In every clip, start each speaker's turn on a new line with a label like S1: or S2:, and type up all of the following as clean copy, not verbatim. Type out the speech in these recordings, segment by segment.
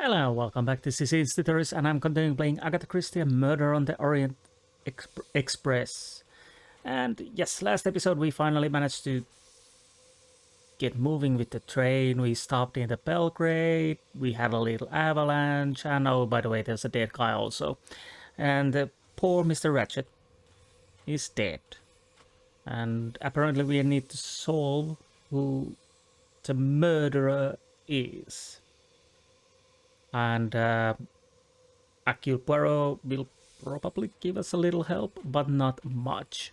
S1: Hello, welcome back. This is Insti, and I'm continuing playing Agatha Christie, Murder on the Orient Express. And yes, last episode we finally managed to get moving with the train. We stopped in the Belgrade, we had a little avalanche, and oh, by the way, there's a dead guy also. And poor Mr. Ratchet is dead. And apparently we need to solve who the murderer is. And Hercule Poirot will probably give us a little help, but not much.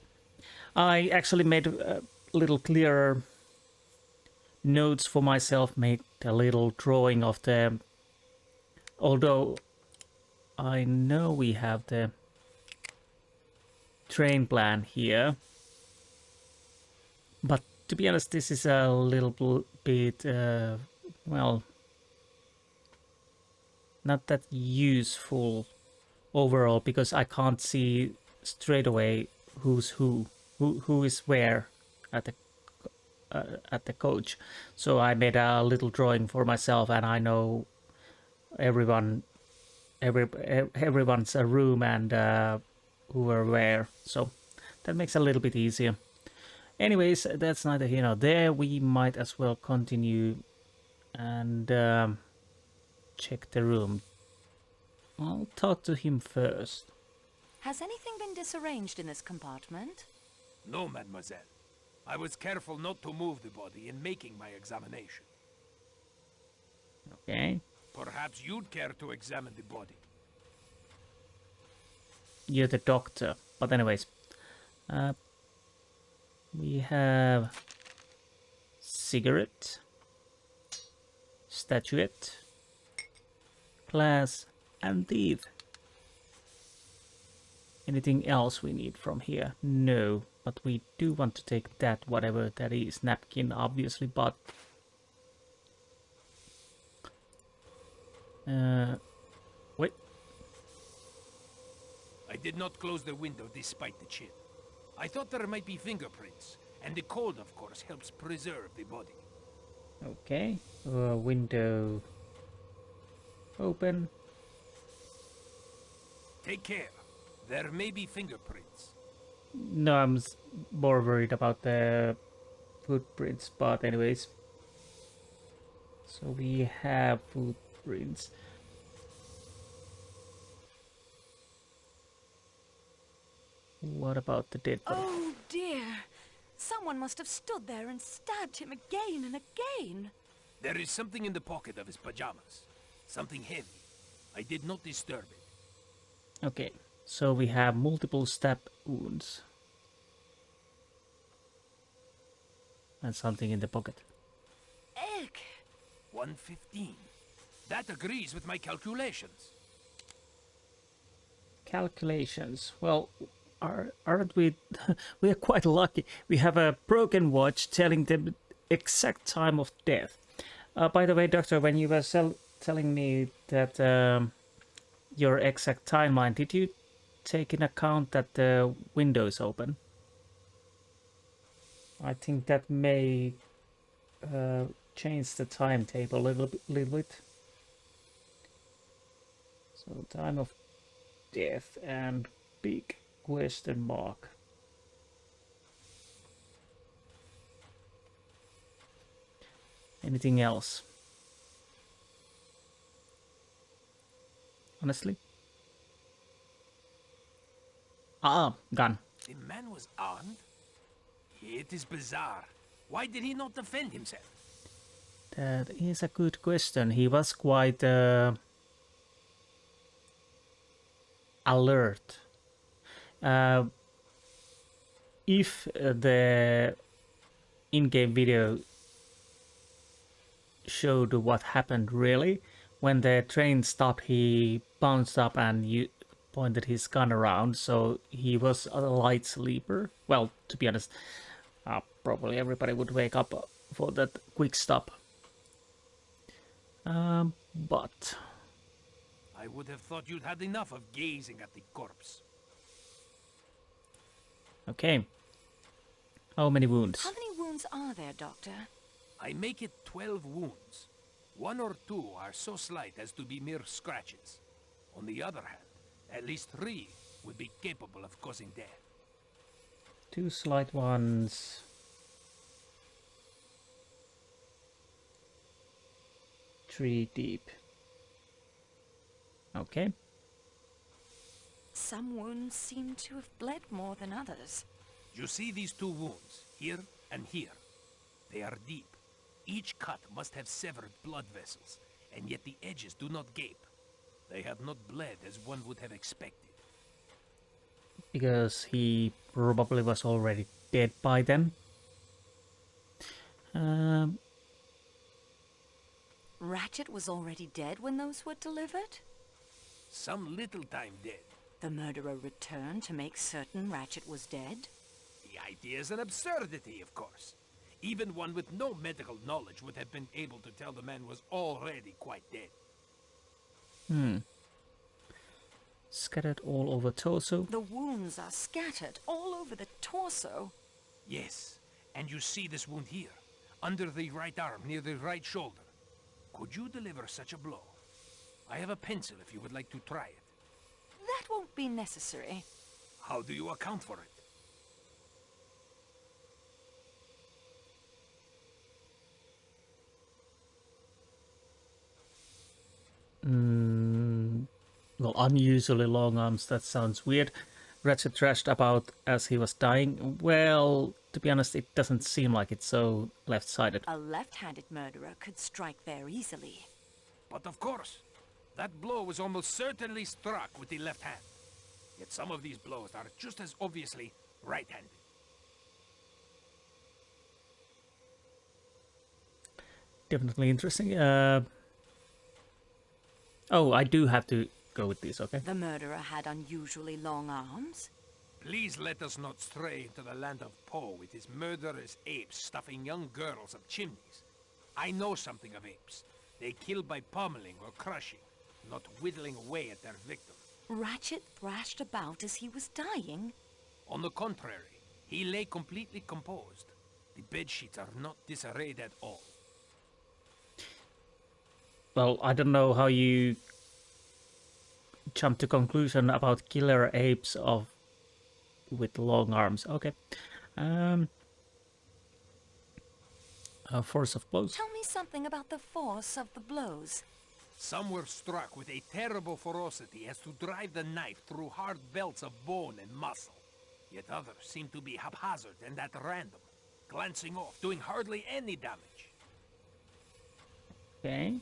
S1: I actually made a little clearer notes for myself, made a little drawing of the... Although I know we have the train plan here, but to be honest, this is a little bit, well, not that useful overall, because I can't see straight away who's who is where at the coach. So I made a little drawing for myself, and I know everyone's a room and who are where. So that makes it a little bit easier. Anyways, that's neither here nor there. We might as well continue and check the room. I'll talk to him first.
S2: Has anything been disarranged in this compartment?
S3: No, mademoiselle. I was careful not to move the body in making my examination.
S1: Okay.
S3: Perhaps you'd care to examine the body.
S1: You're the doctor. But anyways, we have cigarette, statuette, glass, and teeth. Anything else we need from here? No, but we do want to take that, whatever that is. Napkin, obviously, but... wait.
S3: I did not close the window despite the chill. I thought there might be fingerprints, and the cold, of course, helps preserve the body.
S1: Okay, window open.
S3: Take care. There may be fingerprints.
S1: No, I'm more worried about the footprints, but anyways. So we have footprints. What about the dead body?
S2: Oh dear! Someone must have stood there and stabbed him again and again.
S3: There is something in the pocket of his pajamas. Something heavy. I did not disturb it.
S1: Okay, so we have multiple stab wounds. And something in the pocket.
S2: Egg!
S3: 115. That agrees with my calculations.
S1: Calculations. Well, aren't we... we are quite lucky. We have a broken watch telling the exact time of death. By the way, doctor, when you were telling me that your exact timeline, did you take in account that the window is open? I think that may change the timetable a little bit. So time of death and big question mark. Anything else? Honestly? Gun.
S3: The man was armed? It is bizarre. Why did he not defend himself?
S1: That is a good question. He was quite alert. If the in-game video showed what happened really, when the train stopped, he bounced up and pointed his gun around, so he was a light sleeper. Well, to be honest, probably everybody would wake up for that quick stop. But...
S3: I would have thought you'd had enough of gazing at the corpse.
S1: Okay. How many wounds?
S2: How many wounds are there, Doctor?
S3: I make it 12 wounds. 1 or 2 are so slight as to be mere scratches. On the other hand, at least 3 would be capable of causing death.
S1: 2 slight ones. 3 deep. Okay.
S2: Some wounds seem to have bled more than others.
S3: You see these 2 wounds, here and here. They are deep. Each cut must have severed blood vessels, and yet the edges do not gape. They have not bled as one would have expected.
S1: Because he probably was already dead by then.
S2: Ratchet was already dead when those were delivered?
S3: Some little time dead.
S2: The murderer returned to make certain Ratchet was dead?
S3: The idea is an absurdity, of course. Even one with no medical knowledge would have been able to tell the man was already quite dead.
S1: Scattered all over torso.
S2: The wounds are scattered all over the torso.
S3: Yes, and you see this wound here, under the right arm, near the right shoulder. Could you deliver such a blow? I have a pencil if you would like to try it.
S2: That won't be necessary.
S3: How do you account for it?
S1: Well, unusually long arms, that sounds weird. Ratchet thrashed about as he was dying. Well, to be honest, it doesn't seem like it's so left-sided.
S2: A left-handed murderer could strike there easily.
S3: But of course, that blow was almost certainly struck with the left hand. Yet some of these blows are just as obviously right-handed.
S1: Definitely interesting. Oh, I do have to go with these, okay?
S2: The murderer had unusually long arms.
S3: Please let us not stray into the land of Poe with his murderous apes stuffing young girls up chimneys. I know something of apes. They kill by pummeling or crushing, not whittling away at their victim.
S2: Ratchet thrashed about as he was dying.
S3: On the contrary, he lay completely composed. The bedsheets are not disarrayed at all.
S1: Well, I don't know how you jump to conclusion about killer apes with long arms. Okay. Force of blows.
S2: Tell me something about the force of the blows.
S3: Some were struck with a terrible ferocity as to drive the knife through hard belts of bone and muscle. Yet others seemed to be haphazard and at random, glancing off, doing hardly any damage.
S1: Okay.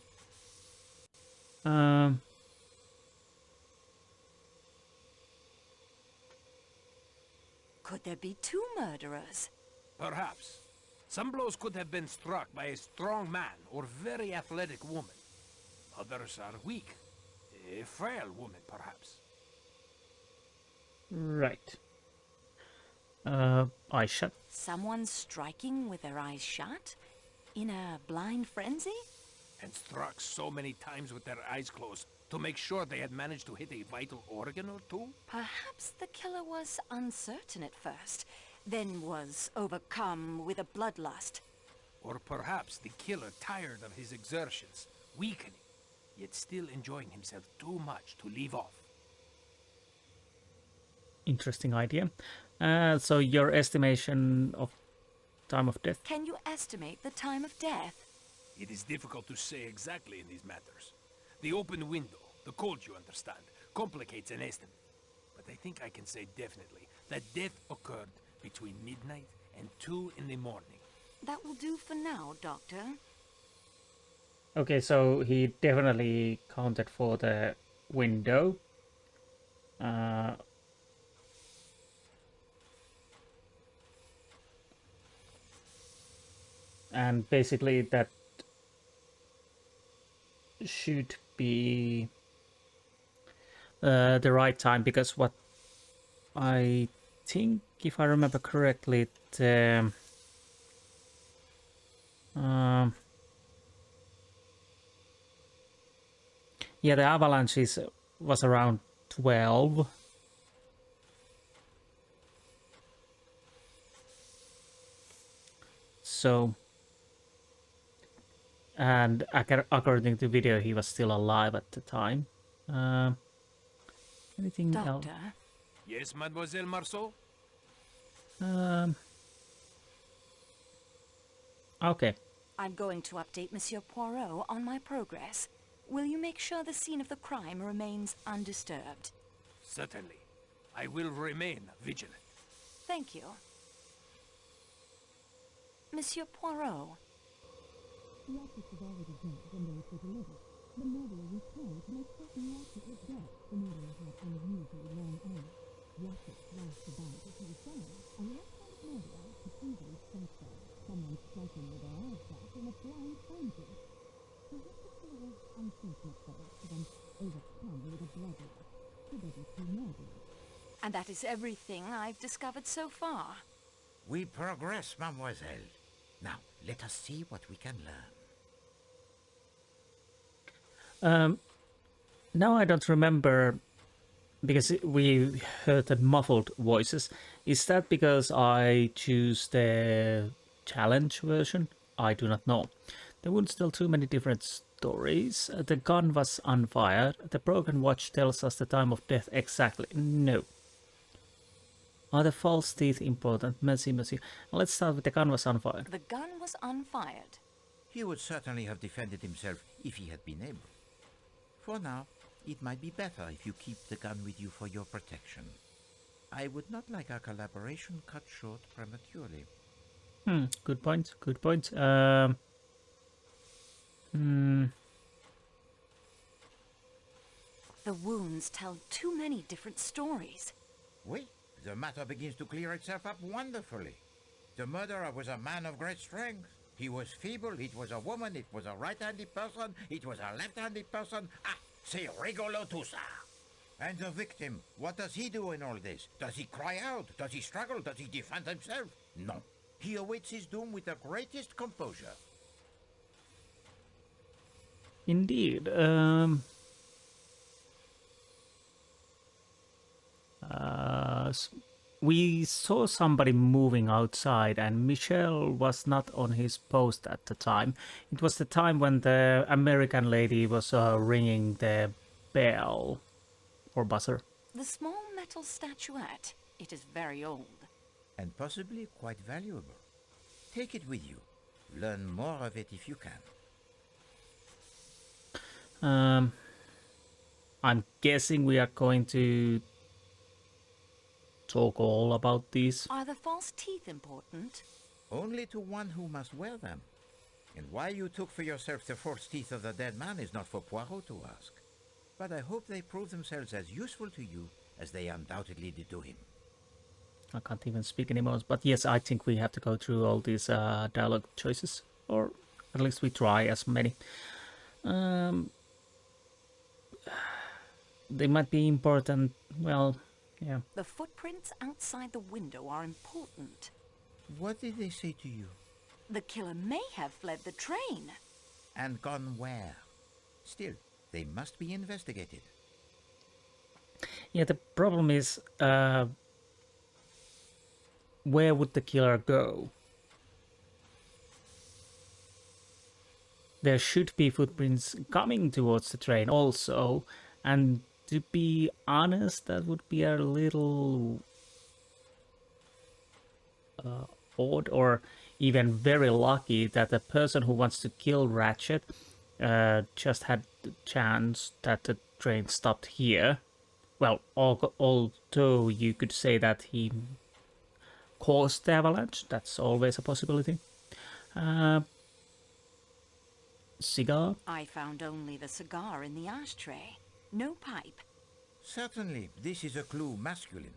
S2: Could there be 2 murderers?
S3: Perhaps. Some blows could have been struck by a strong man or very athletic woman. Others are weak. A frail woman, perhaps.
S1: Right. Eyes shut.
S2: Someone striking with their eyes shut? In a blind frenzy?
S3: And struck so many times with their eyes closed to make sure they had managed to hit a vital organ or 2?
S2: Perhaps the killer was uncertain at first, then was overcome with a bloodlust.
S3: Or perhaps the killer tired of his exertions, weakening, yet still enjoying himself too much to leave off.
S1: Interesting idea. So your estimation of time of death?
S2: Can you estimate the time of death?
S3: It is difficult to say exactly in these matters. The open window, the cold, you understand, complicates an estimate. But I think I can say definitely that death occurred between midnight and 2 in the morning.
S2: That will do for now, Doctor.
S1: Okay, so he definitely counted for the window. And basically that should be the right time, because what I think, if I remember correctly, the yeah, the avalanche was around 12. So And according to video, he was still alive at the time. Anything else?
S2: Doctor,
S3: Yes, Mademoiselle Marceau?
S1: Okay.
S2: I'm going to update Monsieur Poirot on my progress. Will you make sure the scene of the crime remains undisturbed?
S3: Certainly. I will remain vigilant.
S2: Thank you. Monsieur Poirot,
S4: The object was already dead when those were delivered. The murderer returned to make certain Ratchet was dead. The murderer had unusually long arms. Ratchet flashed about as he was gone, and the outside murderer could easily sense that someone striking with their eyes shut in a blind frenzy. Perhaps the killer was unfortunate though, to then overcome with a bloodlust. Could there be two murderers?
S2: and that is everything I've discovered so far.
S5: We progress, mademoiselle. Now, let us see what we can learn.
S1: Now I don't remember, because we heard the muffled voices. Is that because I choose the challenge version? I do not know. There weren't still too many different stories. The gun was unfired. The broken watch tells us the time of death exactly. No. Are the false teeth important? Merci, monsieur. Let's start with the gun was unfired.
S2: The gun was unfired.
S5: He would certainly have defended himself if he had been able. For now, it might be better if you keep the gun with you for your protection. I would not like our collaboration cut short prematurely.
S1: Good point. Good point.
S2: The wounds tell too many different stories.
S5: Oui, the matter begins to clear itself up wonderfully. The murderer was a man of great strength. He was feeble, it was a woman, it was a right-handed person, it was a left-handed person. Ah, c'est rigolo tout ça. And the victim, what does he do in all this? Does he cry out? Does he struggle? Does he defend himself? No. He awaits his doom with the greatest composure.
S1: Indeed. We saw somebody moving outside, and Michel was not on his post at the time. It was the time when the American lady was ringing the bell or buzzer.
S2: The small metal statuette. It is very old.
S5: And possibly quite valuable. Take it with you. Learn more of it if you can.
S1: I'm guessing we are going to talk all about these.
S2: Are the false teeth important?
S5: Only to one who must wear them. And why you took for yourself the false teeth of the dead man is not for Poirot to ask. But I hope they prove themselves as useful to you as they undoubtedly did to him.
S1: I can't even speak anymore, but yes, I think we have to go through all these dialogue choices, or at least we try as many. They might be important, well, yeah.
S2: The footprints outside the window are important.
S5: What did they say to you?
S2: The killer may have fled the train.
S5: And gone where? Still, they must be investigated.
S1: Yeah, the problem is, where would the killer go? There should be footprints coming towards the train also, and to be honest, that would be a little odd, or even very lucky that the person who wants to kill Ratchet just had the chance that the train stopped here. Well, although you could say that he caused the avalanche, that's always a possibility. Cigar?
S2: I found only the cigar in the ashtray. No pipe.
S5: Certainly, this is a clue masculine.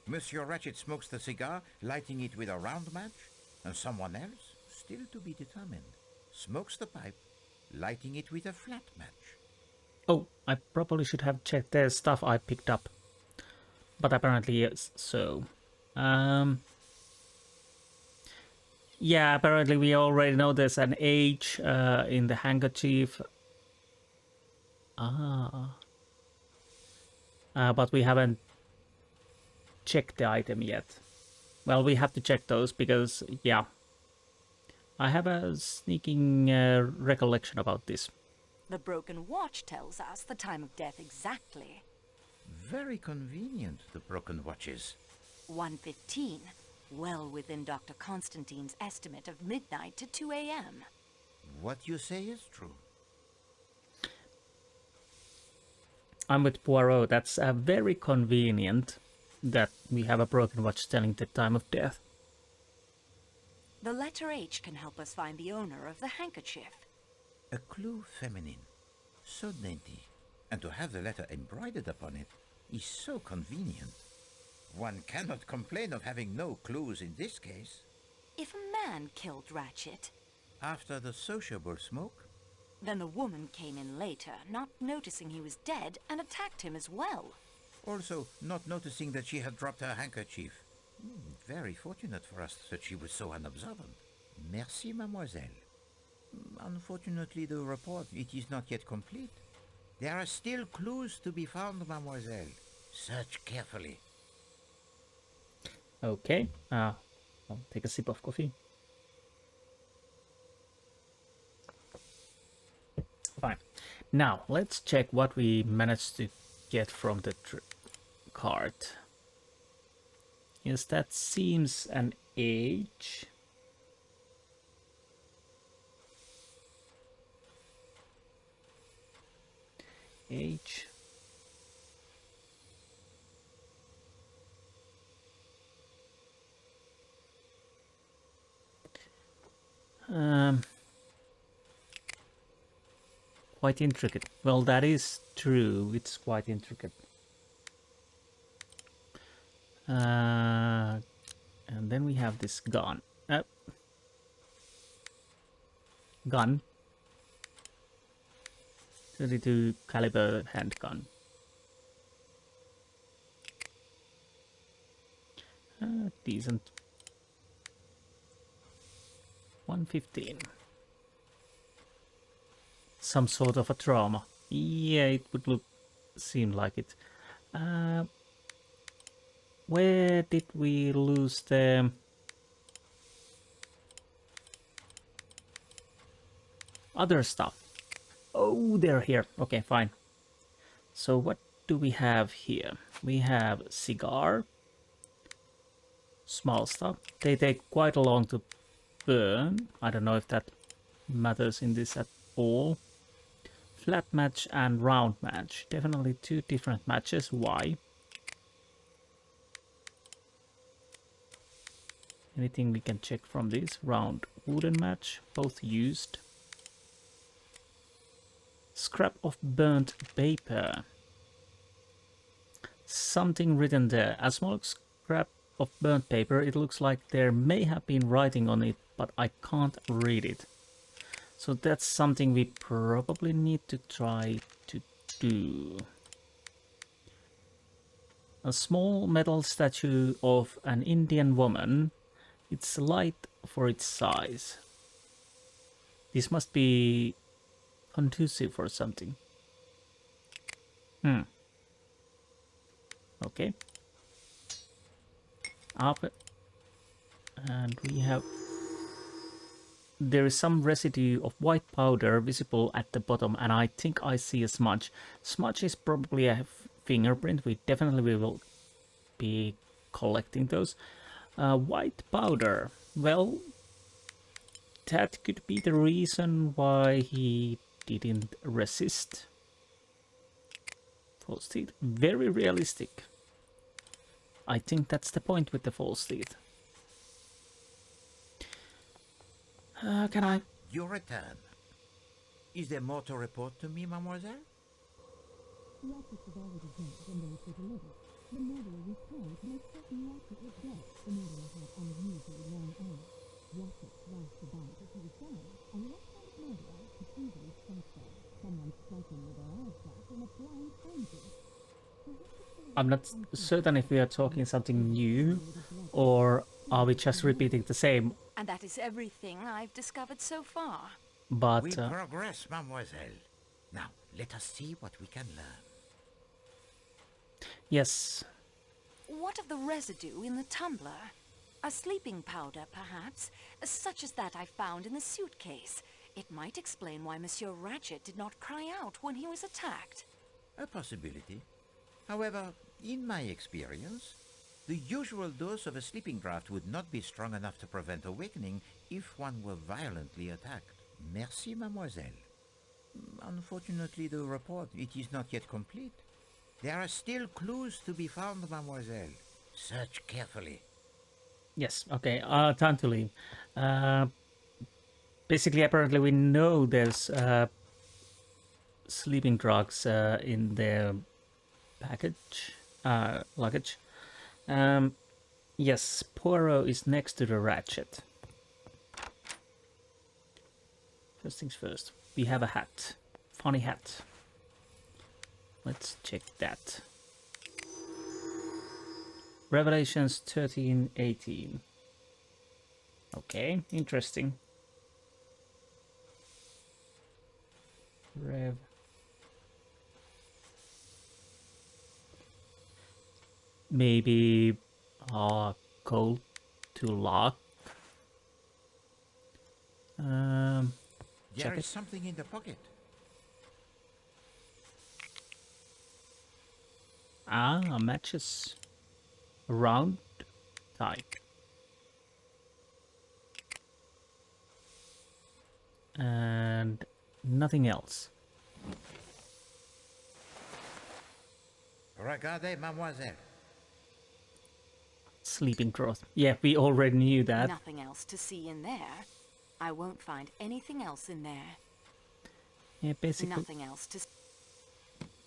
S5: Monsieur Ratchet smokes the cigar, lighting it with a round match, and someone else, still to be determined, smokes the pipe, lighting it with a flat match.
S1: Oh, I probably should have checked the stuff I picked up. But apparently yes, so... yeah, apparently we already know there's an H in the handkerchief. But we haven't checked the item yet. Well, we have to check those because, yeah, I have a sneaking recollection about this.
S2: The broken watch tells us the time of death exactly.
S5: Very convenient, the broken watches.
S2: 1:15, well within Dr. Constantine's estimate of midnight to 2 a.m.
S5: What you say is true.
S1: I'm with Poirot. That's very convenient that we have a broken watch telling the time of death.
S2: The letter H can help us find the owner of the handkerchief.
S5: A clue feminine. So dainty. And to have the letter embroidered upon it is so convenient. One cannot complain of having no clues in this case.
S2: If a man killed Ratchet,
S5: After the sociable smoke,
S2: then the woman came in later, not noticing he was dead, and attacked him as well.
S5: also not noticing that she had dropped her handkerchief. Very fortunate for us that she was so unobservant. Merci, mademoiselle. Unfortunately, the report, it is not yet complete. There are still clues to be found, mademoiselle. Search carefully.
S1: Okay. I'll take a sip of coffee. Fine. Now, let's check what we managed to get from the card. Yes, that seems an age. Age. Quite intricate. Well, that is true. It's quite intricate. And then we have this gun. Gun. 32 caliber handgun. Decent. 115. Some sort of a trauma. Yeah, it would seem like it. Where did we lose the other stuff? Oh, they're here. Okay, fine. So what do we have here? We have cigar. Small stuff. They take quite a long to burn. I don't know if that matters in this at all. Flat match and round match. Definitely two different matches. Why? Anything we can check from this? Round wooden match. Both used. Scrap of burnt paper. Something written there. A small scrap of burnt paper. It looks like there may have been writing on it, but I can't read it. So that's something we probably need to try to do. A small metal statue of an Indian woman. It's light for its size. This must be conducive for something. Okay. Up. And we have... There is some residue of white powder visible at the bottom, and I think I see a smudge. Smudge is probably a fingerprint. We definitely will be collecting those. White powder. Well, that could be the reason why he didn't resist. False teeth. Very realistic. I think that's the point with the false teeth. Can I?
S5: Your return. Is there more to report to me, mademoiselle?
S4: The objects have already dead when they were delivered. The murderer returned to make certain Ratchet was dead. The murderer had unusually long arms. Ratchet thrashed about as he was dying, and the left-handed murderer could easily strike there. Someone striking with their eyes shut in a blind frenzy.
S1: I'm not certain if we are talking something new, or are we just repeating the same?
S2: And that is everything I've discovered so far.
S1: But
S5: We progress, mademoiselle. Now, let us see what we can learn.
S1: yes,
S2: What of the residue in the tumbler? A sleeping powder, perhaps, such as that I found in the suitcase. It might explain why Monsieur Ratchet did not cry out when he was attacked.
S5: A possibility. However, in my experience, the usual dose of a sleeping draught would not be strong enough to prevent awakening if one were violently attacked. Merci, mademoiselle. Unfortunately, the report, it is not yet complete. There are still clues to be found, mademoiselle. Search carefully.
S1: Yes, okay, time to leave. Basically, apparently we know there's sleeping drugs in their luggage. Yes, Poirot is next to the Ratchet. First things first, we have a hat. Funny hat. Let's check that. Revelations 13:18. Okay, interesting. Maybe code to lock.
S5: There is something in the pocket.
S1: Matches. Round type. And nothing else.
S5: Regardez, mademoiselle.
S1: Sleeping draught. Yeah, we already knew that.
S2: Nothing else to see in there. I won't find anything else in there.
S1: Yeah, basically.
S2: Nothing else to...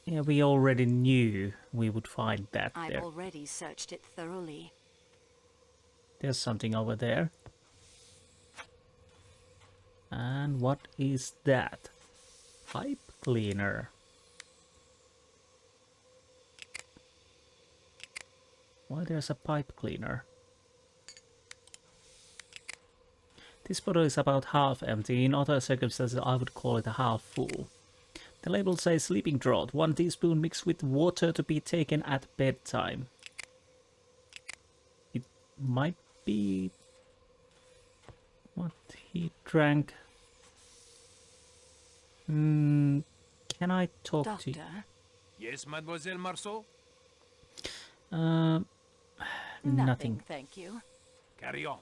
S1: Yeah, we already knew we would find that
S2: I've
S1: there.
S2: already searched it thoroughly.
S1: There's something over there. And what is that? Pipe cleaner. Why there's a pipe cleaner? This bottle is about half empty. In other circumstances, I would call it a half full. The label says sleeping draught, 1 teaspoon mixed with water to be taken at bedtime. It might be what he drank. Can I talk
S2: Doctor?
S1: to you?
S3: Yes, Mademoiselle Marceau?
S1: Nothing.
S2: Thank you.
S3: Carry on.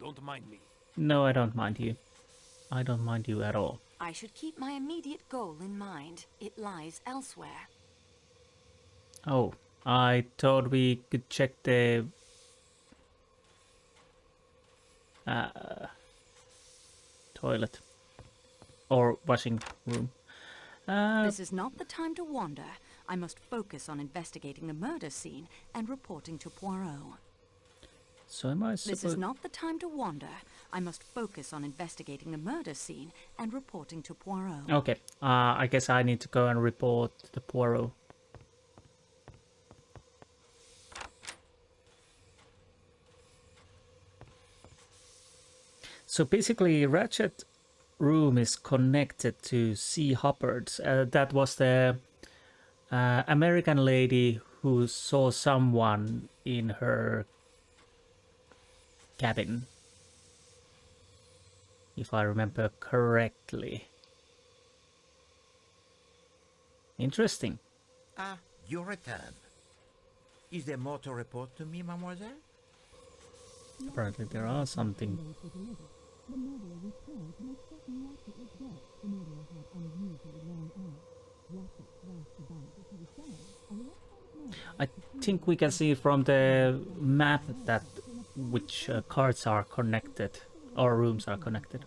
S3: Don't mind me.
S1: No, I don't mind you. I don't mind you at all.
S2: I should keep my immediate goal in mind. It lies elsewhere.
S1: Oh, I thought we could check the toilet or washing room.
S2: This is not the time to wander. I must focus on investigating the murder scene and reporting to Poirot.
S1: So am I
S2: This is
S1: supposed...
S2: not the time to wander. I must focus on investigating the murder scene and reporting to Poirot.
S1: Okay, I guess I need to go and report to Poirot. So basically, Ratchet room is connected to C. Hubbard's. That was the American lady who saw someone in her cabin, if I remember correctly. Interesting.
S5: Ah, you return. Is there more to report to me, mademoiselle?
S1: Apparently there are something.
S4: The murderer returned to make certain Ratchet was dead. The murderer had unusually long arms. Ratchet thrashed about as he was saying, and the next
S1: I think we can see from the map that which cards are connected or rooms are connected.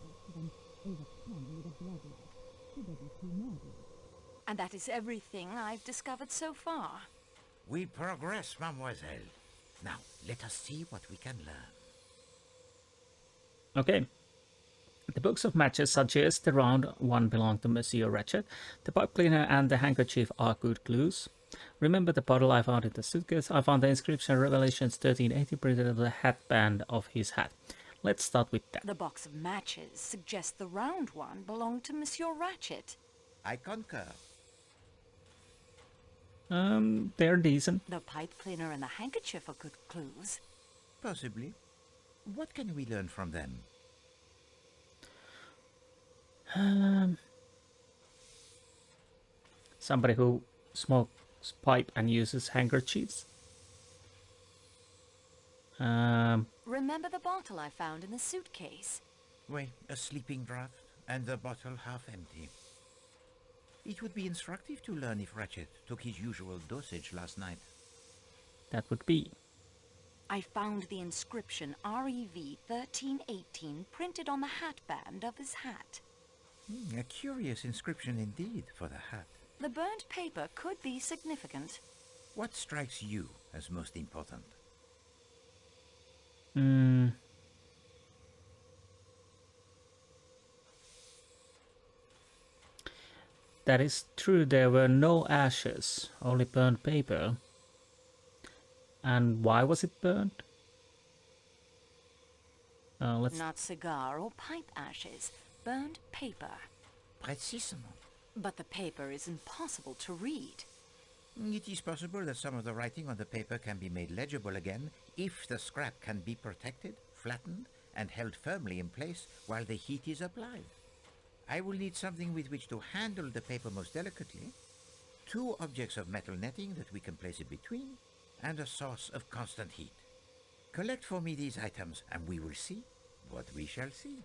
S2: And that is everything I've discovered so far.
S5: We progress, mademoiselle. Now, let us see what we can learn.
S1: Okay. The box of matches suggest the round one belonged to Monsieur Ratchet. The pipe cleaner and the handkerchief are good clues. Remember the bottle I found in the suitcase? I found the inscription Revelations 13:80 printed on the hatband of his hat. Let's start with that.
S2: The box of matches suggests the round one belonged to Monsieur Ratchet.
S5: I concur.
S1: They're decent.
S2: The pipe cleaner and the handkerchief are good clues.
S5: Possibly. What can we learn from them?
S1: Somebody who smokes pipe and uses handkerchiefs.
S2: Remember the bottle I found in the suitcase?
S5: Well, a sleeping draught, and the bottle half empty. It would be instructive to learn if Ratchet took his usual dosage last night.
S1: That would be.
S2: I found the inscription REV 1318 printed on the hatband of his hat.
S5: A curious inscription indeed for the hat.
S2: The burnt paper could be significant.
S5: What strikes you as most important?
S1: That is true, there were no ashes, only burnt paper. And why was it burnt? Let's...
S2: Not cigar or pipe ashes, burned paper.
S5: Precisement.
S2: But the paper is impossible to read.
S5: It is possible that some of the writing on the paper can be made legible again if the scrap can be protected, flattened, and held firmly in place while the heat is applied. I will need something with which to handle the paper most delicately, 2 objects of metal netting that we can place it between, and a source of constant heat. Collect for me these items, and we will see what we shall see.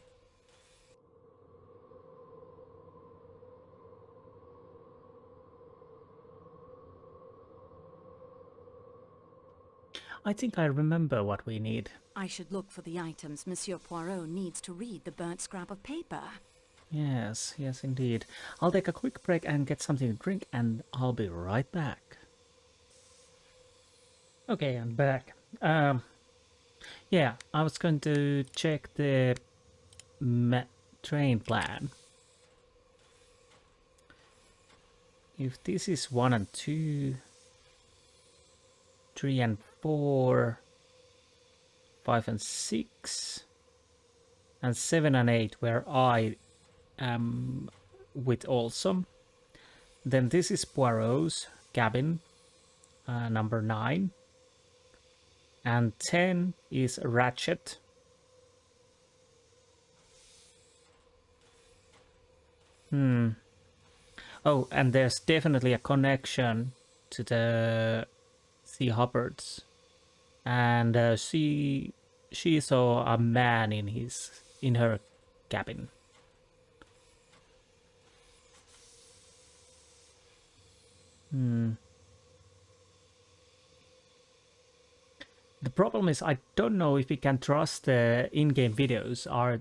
S1: I think I remember what we need.
S2: I should look for the items Monsieur Poirot needs to read the burnt scrap of paper.
S1: Yes, yes indeed. I'll take a quick break and get something to drink and I'll be right back. Okay, I'm back. Yeah, I was going to check the train plan. If this is 1 and 2, 3 and 4, 5 and 6, and 7 and 8 where I am with also, then this is Poirot's cabin, number 9, and 10 is Ratchet. Oh, and there's definitely a connection to the Hubbards, and she saw a man in her cabin. The problem is I don't know if we can trust the in-game videos. Are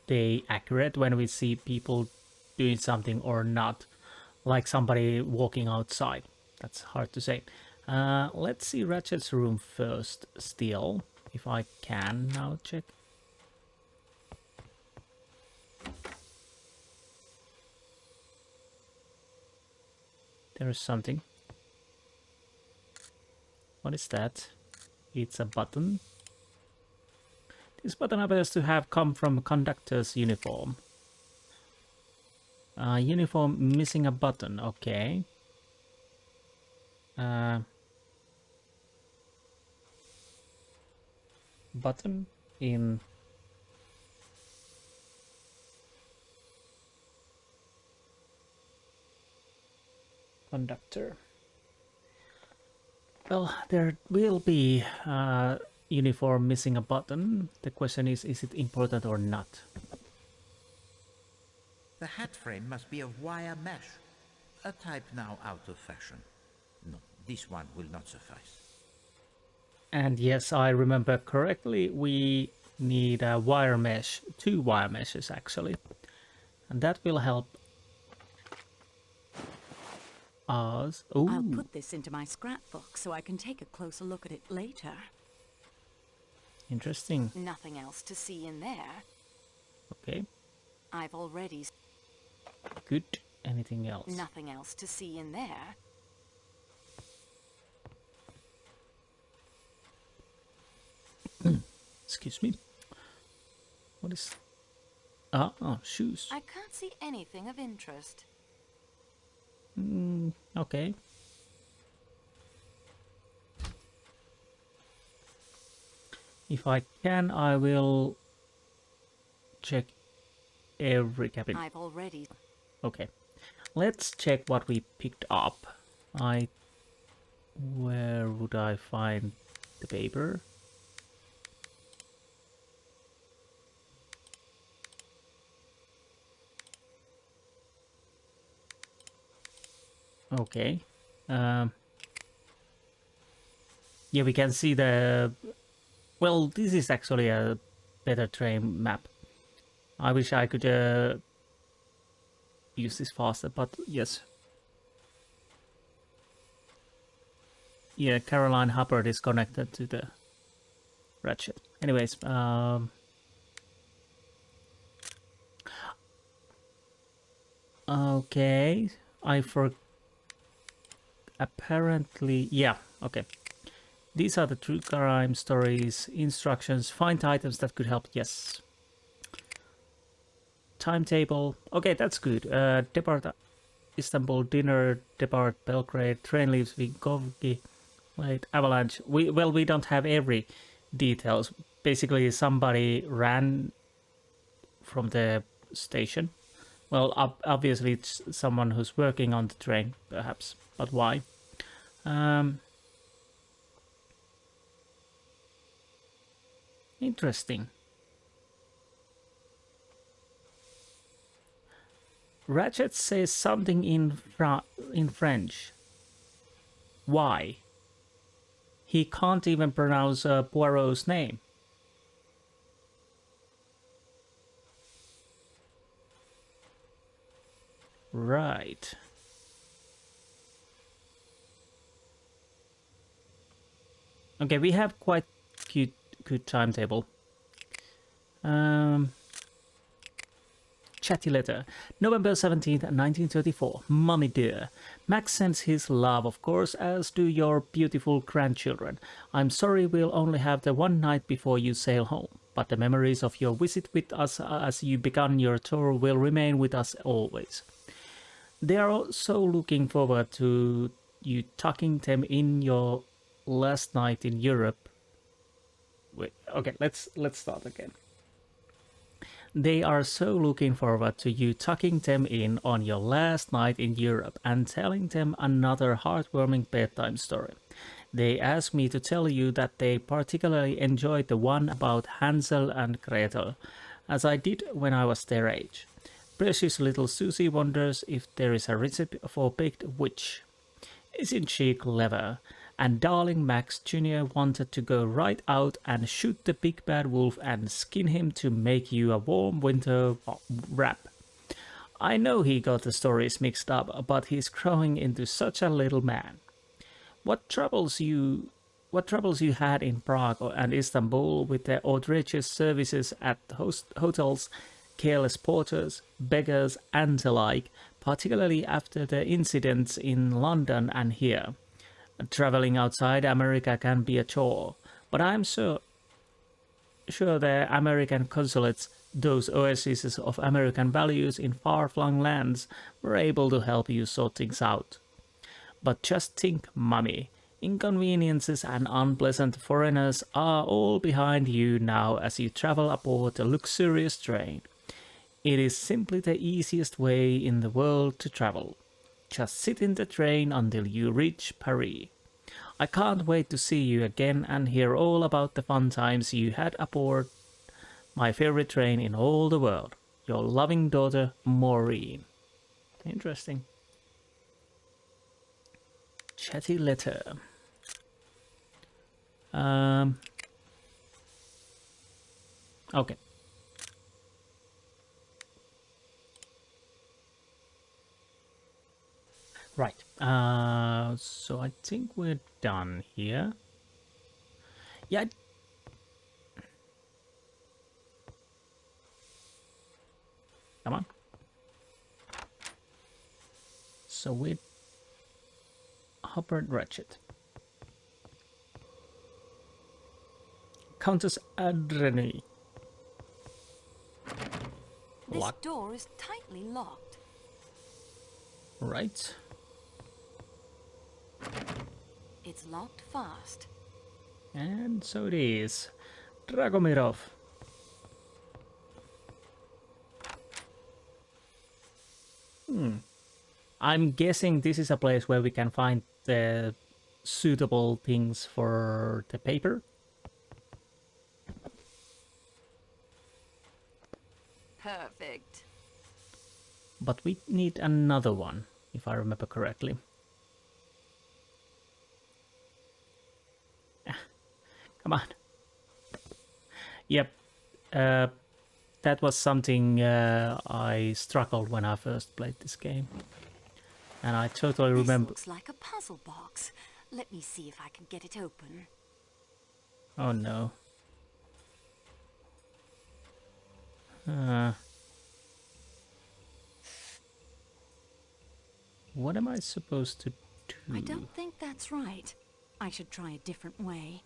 S1: they accurate when we see people doing something or not? Like somebody walking outside. That's hard to say. Let's see Ratchet's room first still. If I can now check. There is something. What is that? It's a button. This button appears to have come from a conductor's uniform. Uniform missing a button, okay. Button in conductor. Well, there will be uniform missing a button. The question is it important or not?
S5: The hat frame must be of wire mesh, a type now out of fashion. No, this one will not suffice.
S1: And yes, I remember correctly, we need a wire mesh, 2 wire meshes actually. And that will help us. Ooh.
S2: I'll put this into my scrapbook so I can take a closer look at it later.
S1: Interesting.
S2: Nothing else to see in there.
S1: Okay.
S2: I've already...
S1: Good. Anything else?
S2: Nothing else to see in there.
S1: Excuse me. What is... Oh, shoes.
S2: I can't see anything of interest.
S1: Okay. If I can, I will check every cabin.
S2: I've already...
S1: Okay, let's check what we picked up. Where would I find the paper? Okay. Yeah, we can see the... Well, this is actually a better train map. I wish I could use this faster, but yes. Yeah, Caroline Hubbard is connected to the Ratchet. Anyways, okay, apparently, yeah, okay. These are the true crime stories, instructions, find items that could help, yes. Timetable, okay, that's good. Depart Istanbul, dinner, depart Belgrade, train leaves Vinkovci, late avalanche. We don't have every details. Basically, somebody ran from the station. Well, obviously it's someone who's working on the train, perhaps, but why? Interesting. Ratchet says something in French. Why? He can't even pronounce Poirot's name. Right. Okay, we have quite good timetable. Chatty letter. November 17th, 1934. Mummy dear. Max sends his love, of course, as do your beautiful grandchildren. I'm sorry we'll only have the one night before you sail home, but the memories of your visit with us as you began your tour will remain with us always. They are so looking forward to you tucking them in your last night in Europe. Wait, okay, let's start again. They are so looking forward to you tucking them in on your last night in Europe and telling them another heartwarming bedtime story. They asked me to tell you that they particularly enjoyed the one about Hansel and Gretel, as I did when I was their age. Precious little Susie wonders if there is a recipe for baked witch. Isn't she clever? And darling Max Jr. wanted to go right out and shoot the big bad wolf and skin him to make you a warm winter wrap. I know he got the stories mixed up, but he's growing into such a little man. What troubles you had in Prague and Istanbul with the outrageous services at hotels, careless porters, beggars and the like, particularly after the incidents in London and here. Traveling outside America can be a chore, but I'm sure the American consulates, those oases of American values in far-flung lands, were able to help you sort things out. But just think, Mummy, inconveniences and unpleasant foreigners are all behind you now as you travel aboard a luxurious train. It is simply the easiest way in the world to travel. Just sit in the train until you reach Paris. I can't wait to see you again and hear all about the fun times you had aboard my favorite train in all the world. Your loving daughter, Maureen. Interesting. Chatty letter. Okay. Right, so I think we're done here. Yeah. Come on. So with Hubbard Ratchet. Countess Adreny.
S2: This door is tightly locked.
S1: Right.
S2: It's locked fast.
S1: And so it is. Dragomirov. I'm guessing this is a place where we can find the suitable things for the paper.
S2: Perfect.
S1: But we need another one, if I remember correctly. Come on. Yep. That was something I struggled when I first played this game. And I totally remember...
S2: This looks like a puzzle box. Let me see if I can get it open.
S1: Oh no. What am I supposed to do?
S2: I don't think that's right. I should try a different way.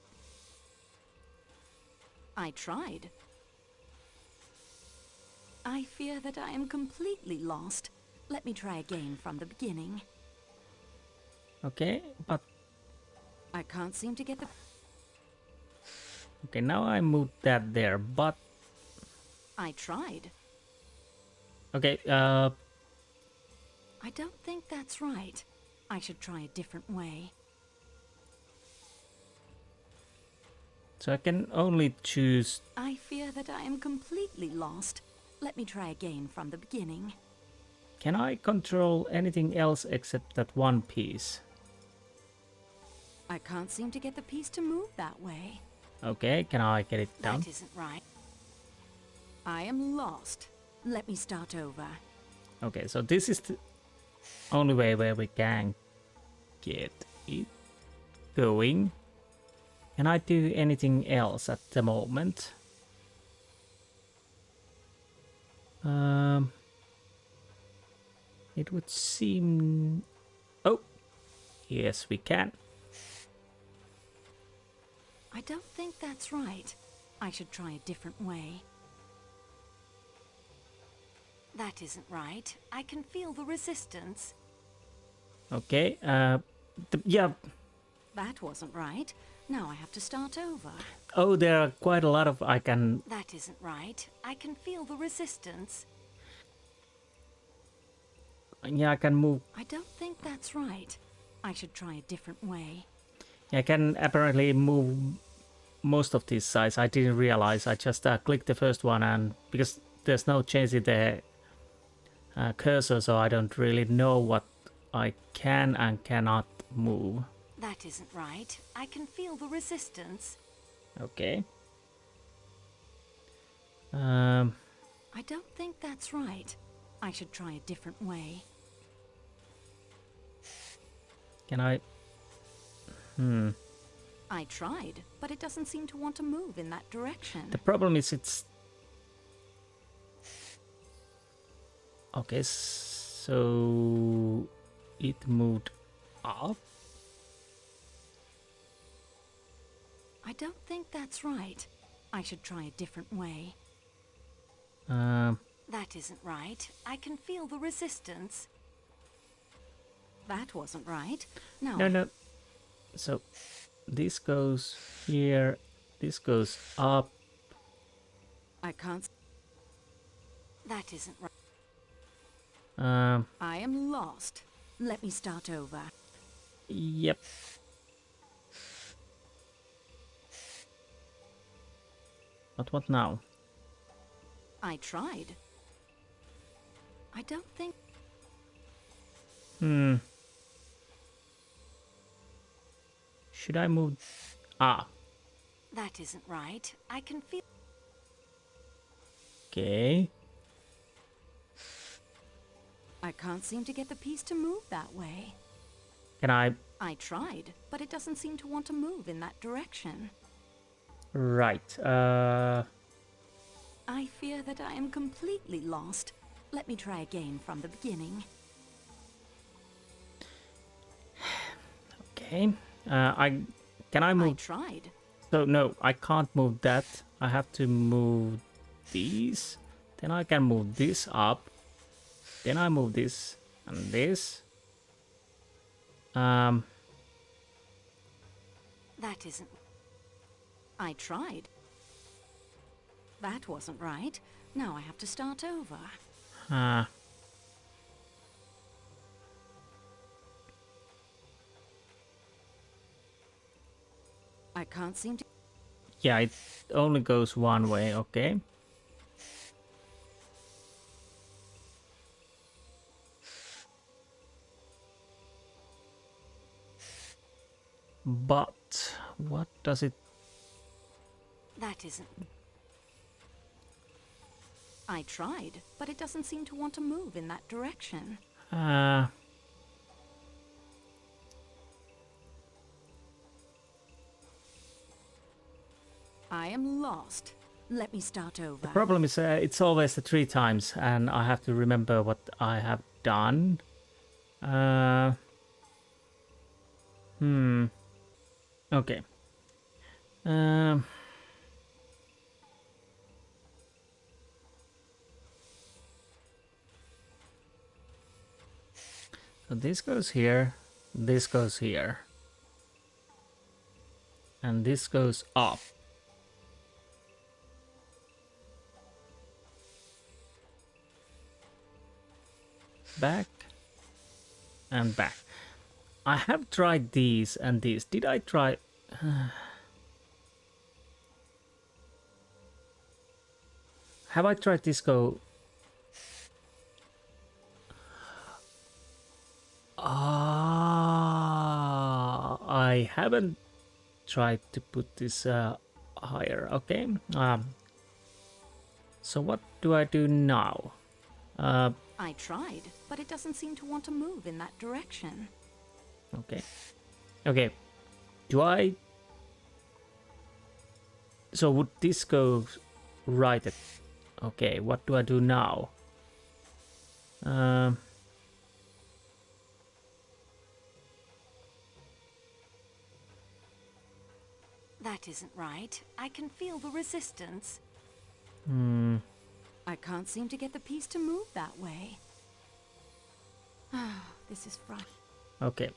S2: I tried. I fear that I am completely lost. Let me try again from the beginning.
S1: Okay, but...
S2: I can't seem to get the...
S1: Okay, now I moved that there, but...
S2: I tried.
S1: Okay,
S2: I don't think that's right. I should try a different way.
S1: so I can only choose...
S2: I fear that I am completely lost. Let me try again from the beginning.
S1: Can I control anything else except that one piece?
S2: I can't seem to get the piece to move that way.
S1: Okay, can I get it down?
S2: That isn't right. I am lost. Let me start over.
S1: Okay, so this is the only way where we can get it going. Can I do anything else at the moment? It would seem... Oh! Yes, we can.
S2: I don't think that's right. I should try a different way. That isn't right. I can feel the resistance.
S1: Okay, yeah.
S2: That wasn't right. Now I have to start over.
S1: Oh, there are quite a lot of I can...
S2: That isn't right. I can feel the resistance.
S1: Yeah, I can move...
S2: I don't think that's right. I should try a different way.
S1: I can apparently move most of these sides. I didn't realize. I just clicked the first one, and because there's no change in the cursor, so I don't really know what I can and cannot move.
S2: That isn't right. I can feel the resistance.
S1: Okay.
S2: I don't think that's right. I should try a different way.
S1: Can I...
S2: I tried, but it doesn't seem to want to move in that direction.
S1: The problem is it's... Okay, so... It moved up?
S2: I don't think that's right. I should try a different way. That isn't right. I can feel the resistance. That wasn't right.
S1: No. So, this goes here, this goes up.
S2: I can't... That isn't right. I am lost. Let me start over.
S1: Yep. But what now?
S2: I tried. I don't think...
S1: Should I move... Ah.
S2: That isn't right. I can feel...
S1: Okay.
S2: I can't seem to get the piece to move that way.
S1: Can I...
S2: I tried, but it doesn't seem to want to move in that direction.
S1: Right.
S2: I fear that I am completely lost. Let me try again from the beginning.
S1: Okay. Can I move...
S2: I tried.
S1: So no, I can't move that. I have to move these. Then I can move this up. Then I move this and this.
S2: That isn't... I tried. That wasn't right. Now I have to start over.
S1: Ah.
S2: I can't seem to...
S1: Yeah, it only goes one way, okay. But what does it...
S2: That isn't... I tried, but it doesn't seem to want to move in that direction. I am lost. Let me start over.
S1: The problem is it's always the 3 times, and I have to remember what I have done. Okay. So this goes here, this goes here, and this goes up. Back and back. I have tried these and these. Did I try? Have I tried this go? I haven't tried to put this higher. Okay. So what do I do now?
S2: I tried, but it doesn't seem to want to move in that direction.
S1: Okay. Okay. Do I... So would this go right at... Okay, what do I do now?
S2: That isn't right. I can feel the resistance. I can't seem to get the piece to move that way. This is frightening.
S1: Okay.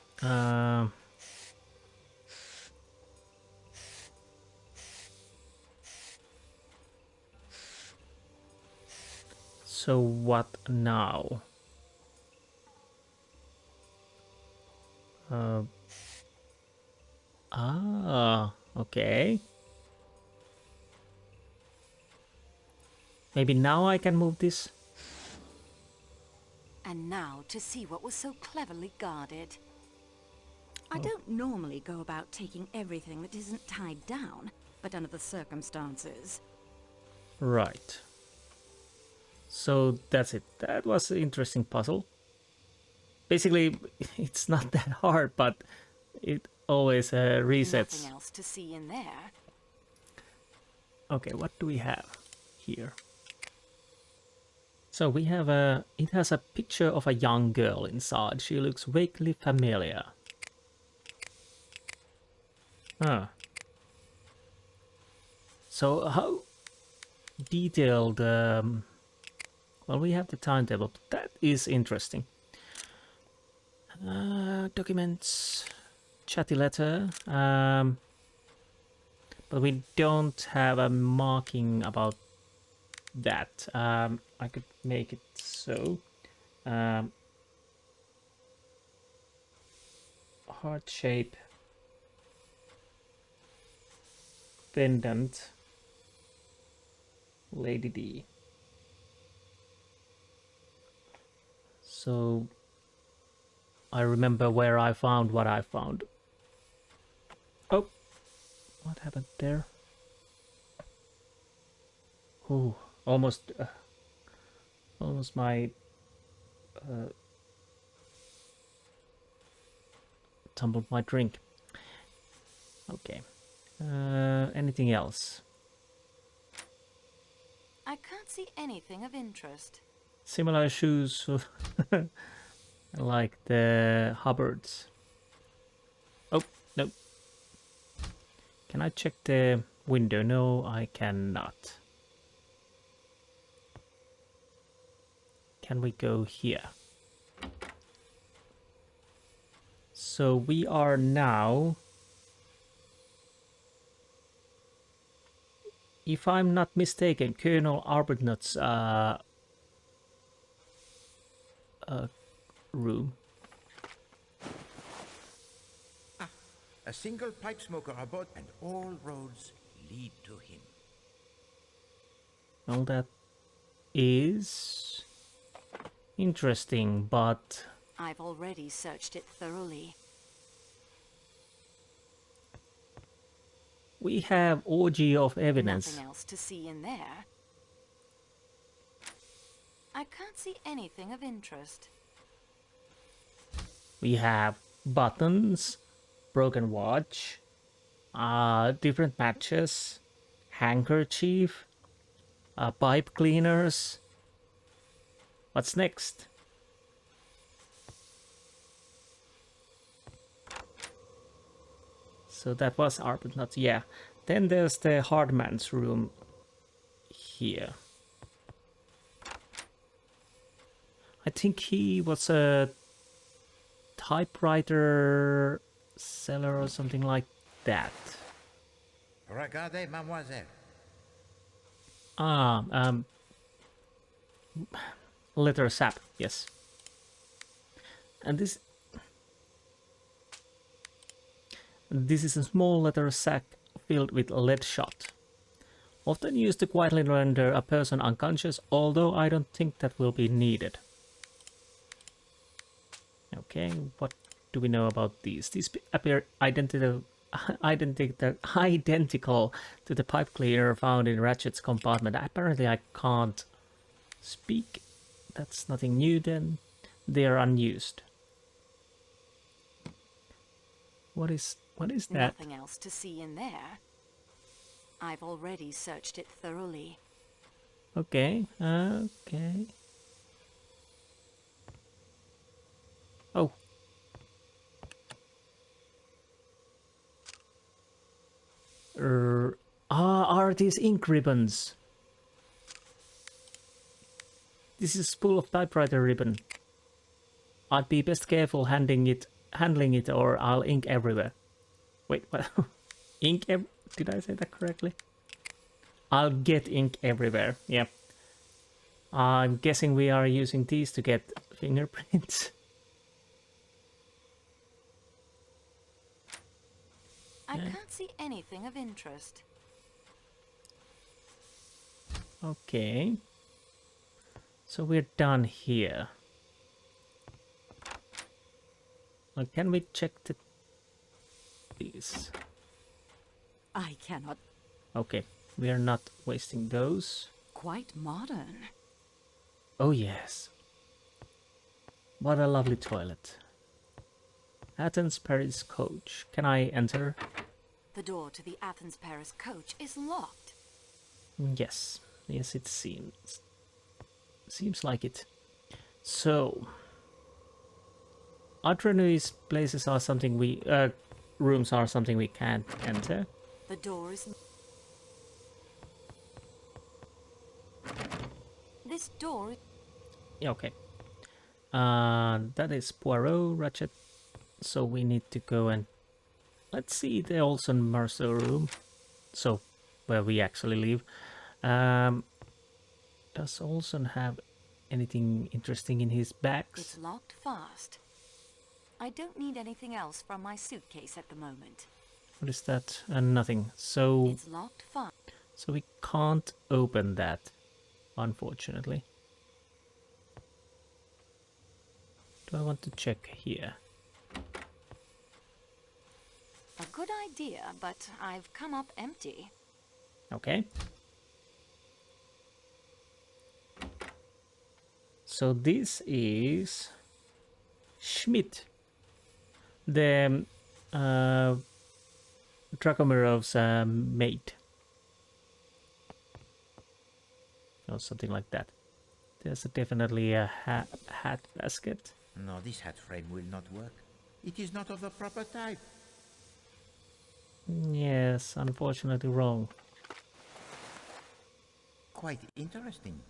S1: So what now? Okay. Maybe now I can move this.
S2: And now to see what was so cleverly guarded. I don't normally go about taking everything that isn't tied down, but under the circumstances.
S1: Right. So that's it. That was an interesting puzzle. Basically, it's not that hard, but it always resets.
S2: Nothing else to see in there.
S1: Okay, what do we have here? So we have a... It has a picture of a young girl inside. She looks vaguely familiar. So how detailed... well, we have the timetable. That is interesting. Documents... Chatty letter. But we don't have a marking about that. I could make it so. Heart shape. Pendant. Lady D. So I remember where I found what I found. Oh, what happened there? Oh, almost my tumbled my drink. Okay. Anything else?
S2: I can't see anything of interest.
S1: Similar shoes like the Hubbards. Oh, no. Can I check the window? No, I cannot. Can we go here? So we are if I'm not mistaken, Colonel Arbuthnot's room.
S5: A single pipe smoker about, and all roads lead to him.
S1: Well, that is interesting, but
S2: I've already searched it thoroughly.
S1: we have orgy of evidence.
S2: Nothing else to see in there. I can't see anything of interest.
S1: We have buttons, broken watch, different matches, handkerchief, pipe cleaners. What's next? So that was Arbuthnot, yeah. Then there's the Hardman's room here. I think he was a typewriter seller or something like that.
S5: Regardez, mademoiselle.
S1: Letter sap, yes. And this is a small leather sack filled with lead shot. Often used to quietly render a person unconscious, although I don't think that will be needed. Okay, what do we know about these? These appear identical to the pipe cleaner found in Ratchet's compartment. Apparently I can't speak. That's nothing new then. They are unused. What is that?
S2: Nothing else to see in there. I've already searched it thoroughly.
S1: Okay, okay. Oh. Are these ink ribbons? This is full of typewriter ribbon. I'd be best careful handling it or I'll ink everywhere. Wait, what? Ink did I say that correctly? I'll get ink everywhere, yeah. I'm guessing we are using these to get fingerprints.
S2: I can't see anything of interest.
S1: Okay. So we're done here. Can we check these?
S2: I cannot.
S1: Okay, we are not wasting those.
S2: Quite modern.
S1: Oh yes. What a lovely toilet. Athens Paris coach. Can I enter?
S2: The door to the Athens-Paris coach is locked.
S1: Yes. Yes, it seems. Seems like it. So, Adrenui's places are something we... rooms are something we can't enter.
S2: The door is... This door...
S1: Yeah, okay. That is Poirot, Ratchet. So we need to go and... Let's see the Olsen Marceu room. So, where we actually live. Does Olsen have anything interesting in his bags?
S2: It's locked fast. I don't need anything else from my suitcase at the moment.
S1: What is that? Nothing. So...
S2: It's locked fast.
S1: So we can't open that, unfortunately. Do I want to check here?
S2: A good idea, but I've come up empty.
S1: Okay. So this is Schmidt, the Dragomirov's mate. Or something like that. There's definitely a hat basket.
S5: No, this hat frame will not work. It is not of the proper type.
S1: Yes, unfortunately wrong.
S5: Quite interesting.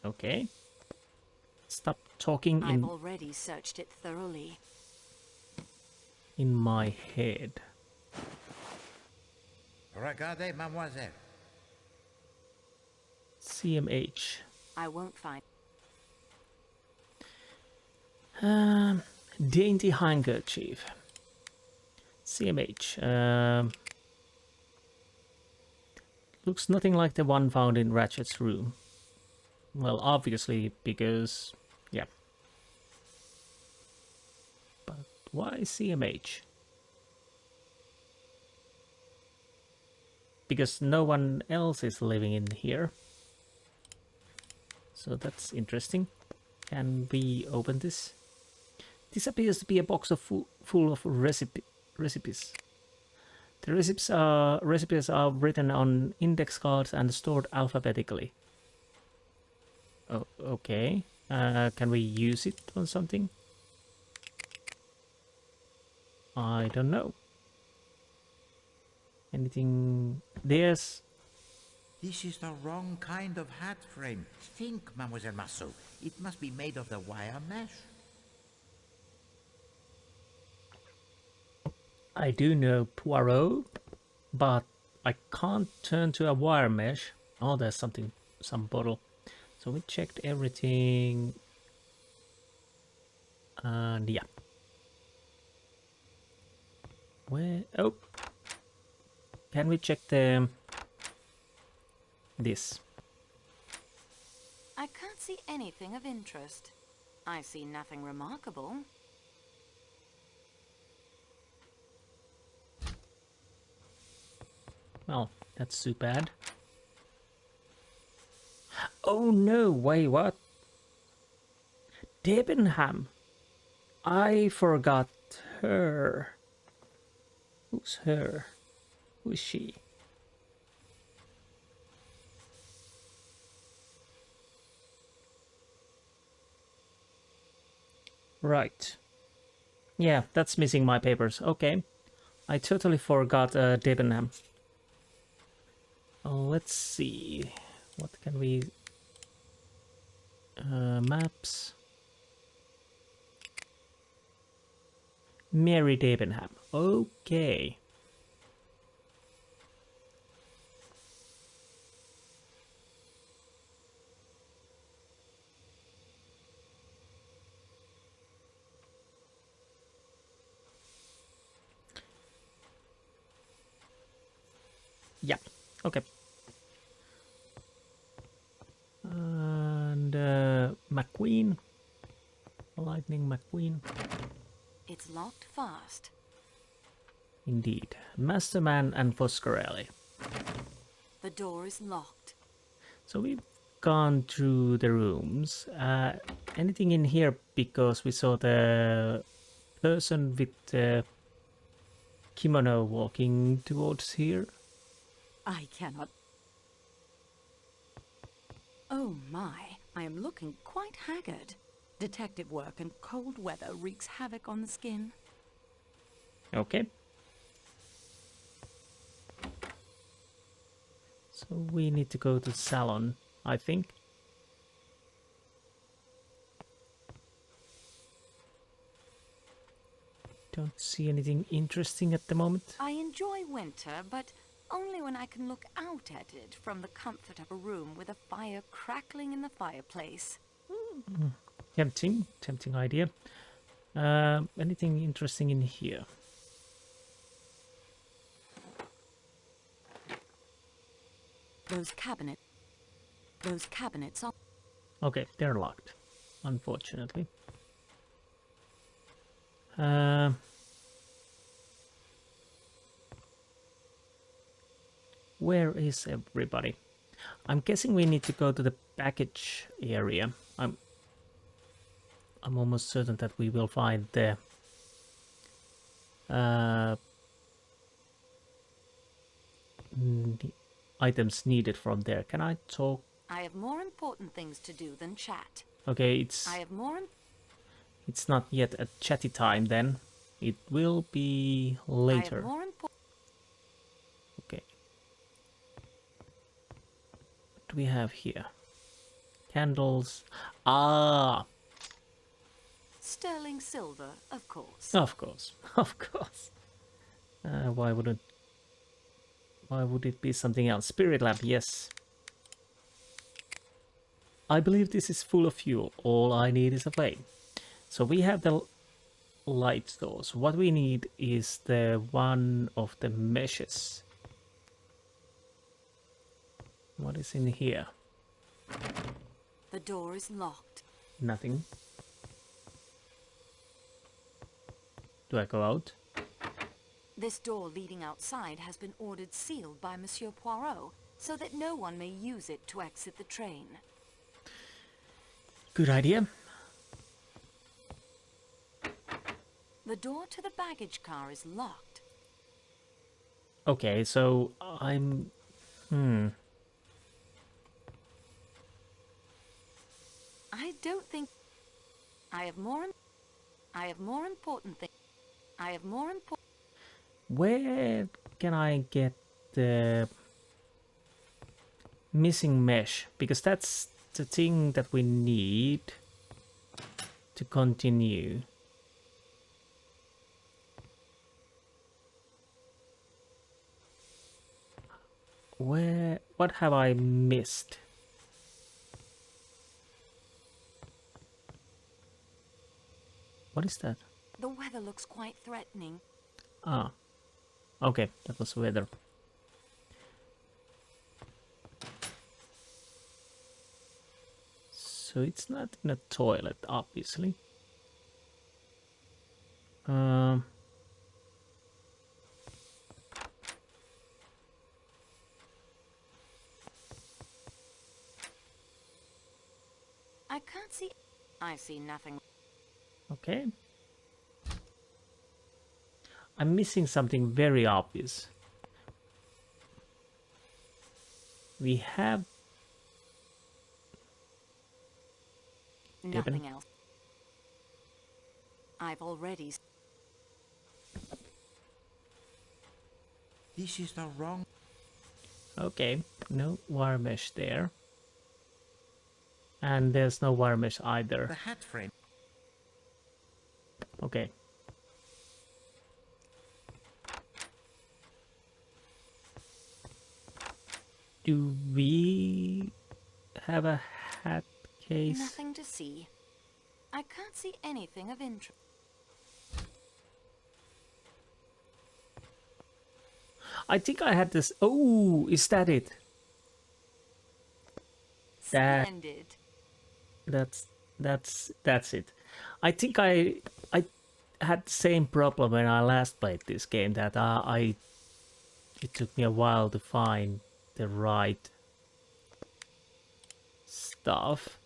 S1: Okay. Stop talking
S2: I've already searched it thoroughly.
S1: in my head.
S5: Regardez, mademoiselle.
S1: CMH.
S2: I won't find.
S1: Dainty handkerchief. CMH. Looks nothing like the one found in Ratchet's room. Well, obviously, because... yeah. But why CMH? Because no one else is living in here. So that's interesting. Can we open this? This appears to be a box of full of recipes. The recipes are written on index cards and stored alphabetically. Oh, okay. Can we use it on something? I don't know. Anything? There's...
S5: This is the wrong kind of hat frame. Think, Mademoiselle Marceau. It must be made of the wire mesh.
S1: I do know Poirot, but I can't turn to a wire mesh. Oh, there's something, some bottle. So we checked everything. And yeah. Where? Oh. Can we check the... this?
S2: I can't see anything of interest. I see nothing remarkable.
S1: Well, that's too bad. Oh no, wait, what? Debenham. I forgot her. Who's her? Who is she? Right. Yeah, that's missing my papers. Okay. I totally forgot Debenham. Let's see. What can we... maps. Mary Debenham. Okay. Yeah, okay. And McQueen. Lightning McQueen.
S2: It's locked fast.
S1: Indeed. Masterman and Foscarelli.
S2: The door is locked.
S1: So we've gone through the rooms. Anything in here, because we saw the person with the kimono walking towards here.
S2: I cannot. Oh my, I am looking quite haggard. Detective work and cold weather wreaks havoc on the skin.
S1: Okay. So we need to go to the salon, I think. Don't see anything interesting at the moment.
S2: I enjoy winter, but only when I can look out at it from the comfort of a room with a fire crackling in the fireplace.
S1: Tempting idea. Anything interesting in here?
S2: Those cabinets are...
S1: Okay, they're locked, unfortunately. Where is everybody? I'm guessing we need to go to the package area. I'm almost certain that we will find the items needed from there. Can I talk?
S2: I have more important things to do than chat.
S1: Okay, it's not yet a chatty time then. It will be later. Okay. What do we have here? Candles. Ah!
S2: Sterling silver, of course.
S1: Of course. Of course. Why would it be something else? Spirit lamp, yes. I believe this is full of fuel. All I need is a flame. So we have the light source. What we need is the one of the meshes. What is in here?
S2: The door is locked.
S1: Nothing. Do I go out?
S2: This door leading outside has been ordered sealed by Monsieur Poirot, so that no one may use it to exit the train.
S1: Good idea.
S2: The door to the baggage car is locked.
S1: Okay, so I'm...
S2: I don't think... I have more important things.
S1: Where can I get the missing mesh? Because that's the thing that we need to continue. What have I missed? What is that?
S2: The weather looks quite threatening.
S1: Ah, okay, that was weather. So it's not in a toilet, obviously.
S2: I can't see... I see nothing.
S1: Okay. I'm missing something very obvious. We have...
S2: Nothing else. I've already...
S5: This is the wrong...
S1: Okay, no wire mesh there. And there's no wire mesh
S5: The
S1: either.
S5: hat frame.
S1: Okay. Do we have a hat case?
S2: Nothing to see. I can't see anything of interest.
S1: I think I had this. Oh, is that it? That-
S2: Splendid.
S1: That's it. I think I had the same problem when I last played this game, that it took me a while to find the right stuff.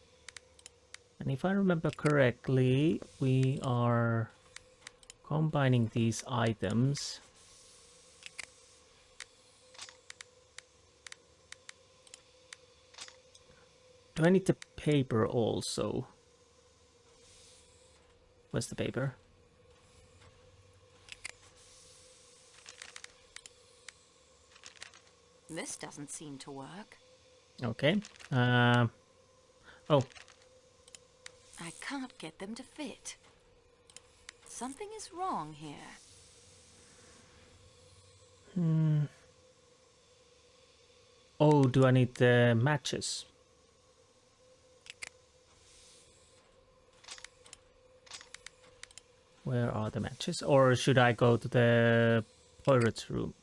S1: And if I remember correctly, we are combining these items. Do I need the paper also? Where's the paper?
S2: This doesn't seem to work.
S1: Okay. Oh,
S2: I can't get them to fit. Something is wrong here.
S1: oh, do I need the matches? Where are the matches? Or should I go to the Poirot's room?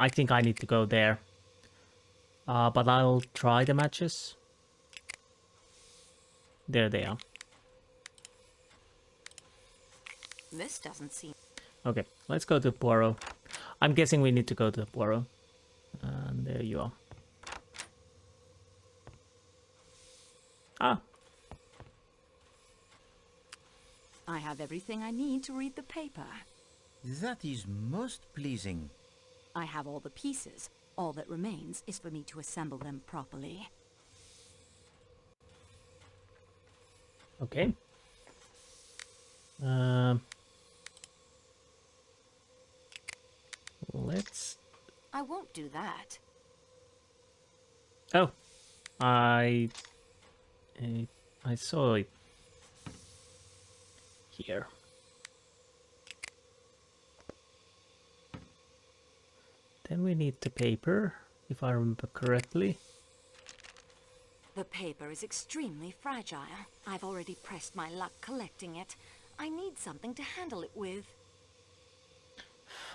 S1: I think I need to go there. But I'll try the matches. There they are.
S2: This doesn't seem...
S1: Okay, let's go to Poirot. I'm guessing we need to go to Poirot. And there you are. Ah,
S2: I have everything I need to read the paper.
S5: That is most pleasing.
S2: I have all the pieces. All that remains is for me to assemble them properly.
S1: okay. Let's...
S2: I won't do that.
S1: Oh, I saw it here. Then we need the paper, if I remember correctly.
S2: The paper is extremely fragile. I've already pressed my luck collecting it. I need something to handle it with.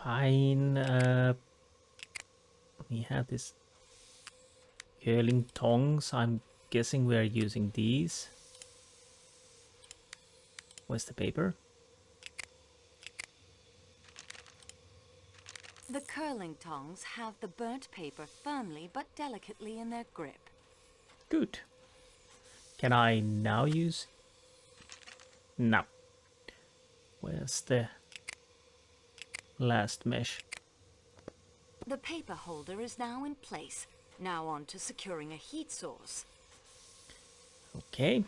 S1: Fine. We have this curling tongs. I'm guessing we're using these. Where's the paper?
S2: The curling tongs have the burnt paper firmly but delicately in their grip.
S1: Good. Can I now use? No. Where's the last mesh?
S2: The paper holder is now in place. Now on to securing a heat source.
S1: Okay.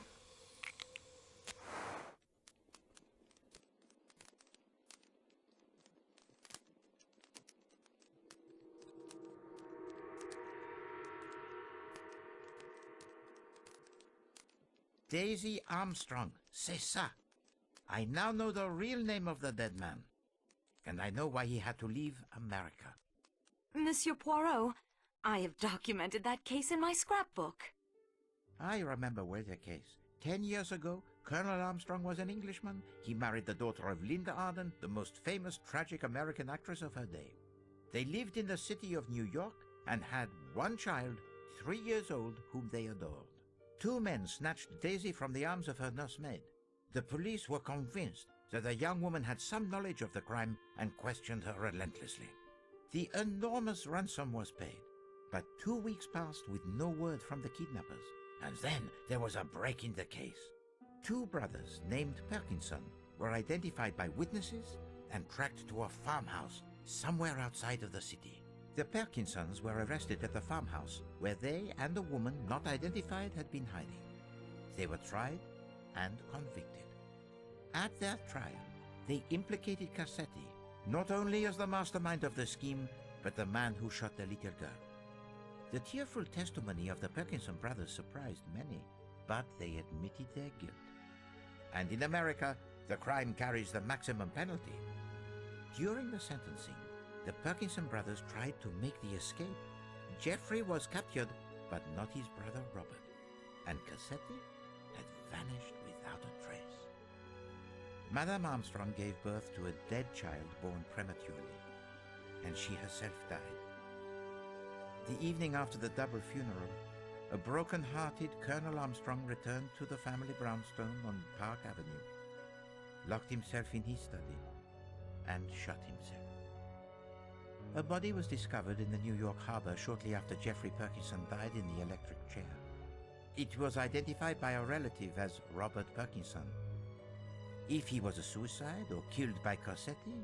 S5: Daisy Armstrong, c'est ça. I now know the real name of the dead man. And I know why he had to leave America.
S2: Monsieur Poirot, I have documented that case in my scrapbook.
S5: I remember well the case. 10 years ago, Colonel Armstrong was an Englishman. He married the daughter of Linda Arden, the most famous tragic American actress of her day. They lived in the city of New York and had one child, 3 years old, whom they adored. 2 men snatched Daisy from the arms of her nursemaid. The police were convinced that the young woman had some knowledge of the crime and questioned her relentlessly. The enormous ransom was paid, but 2 weeks passed with no word from the kidnappers. And then there was a break in the case. 2 brothers named Perkinson were identified by witnesses and tracked to a farmhouse somewhere outside of the city. The Perkinsons were arrested at the farmhouse where they and a woman not identified had been hiding. They were tried and convicted. At their trial, they implicated Cassetti, not only as the mastermind of the scheme, but the man who shot the little girl. The tearful testimony of the Perkinson brothers surprised many, but they admitted their guilt. And in America, the crime carries the maximum penalty. During the sentencing, the Perkinson brothers tried to make the escape. Jeffrey was captured, but not his brother Robert. And Cassetti had vanished without a trace. Madame Armstrong gave birth to a dead child born prematurely, and she herself died. The evening after the double funeral, a broken-hearted Colonel Armstrong returned to the family brownstone on Park Avenue, locked himself in his study, and shot himself. A body was discovered in the New York harbor shortly after Jeffrey Perkinson died in the electric chair. It was identified by a relative as Robert Perkinson. If he was a suicide or killed by Cassetti,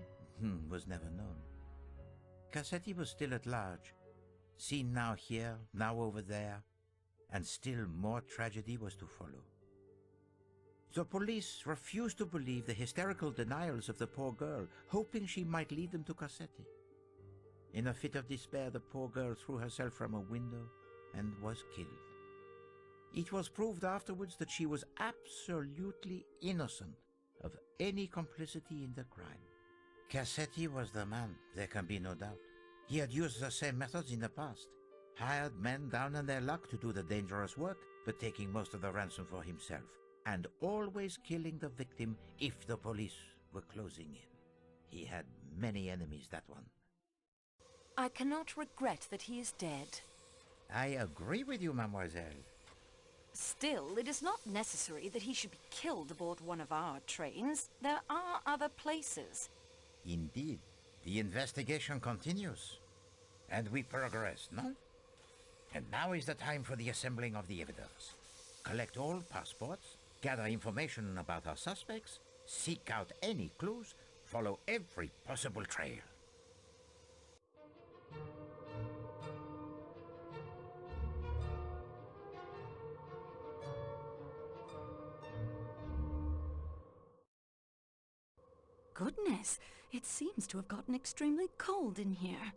S5: was never known. Cassetti was still at large, seen now here, now over there, and still more tragedy was to follow. The police refused to believe the hysterical denials of the poor girl, hoping she might lead them to Cassetti. In a fit of despair, the poor girl threw herself from a window and was killed. It was proved afterwards that she was absolutely innocent of any complicity in the crime. Cassetti was the man, there can be no doubt. He had used the same methods in the past, hired men down on their luck to do the dangerous work, but taking most of the ransom for himself, and always killing the victim if the police were closing in. He had many enemies, that one.
S2: I cannot regret that he is dead.
S5: I agree with you, mademoiselle.
S2: Still, it is not necessary that he should be killed aboard one of our trains. There are other places.
S5: Indeed, the investigation continues, and we progress, no? And now is the time for the assembling of the evidence. Collect all passports, gather information about our suspects, seek out any clues, follow every possible trail.
S2: Goodness, it seems to have gotten extremely cold in here.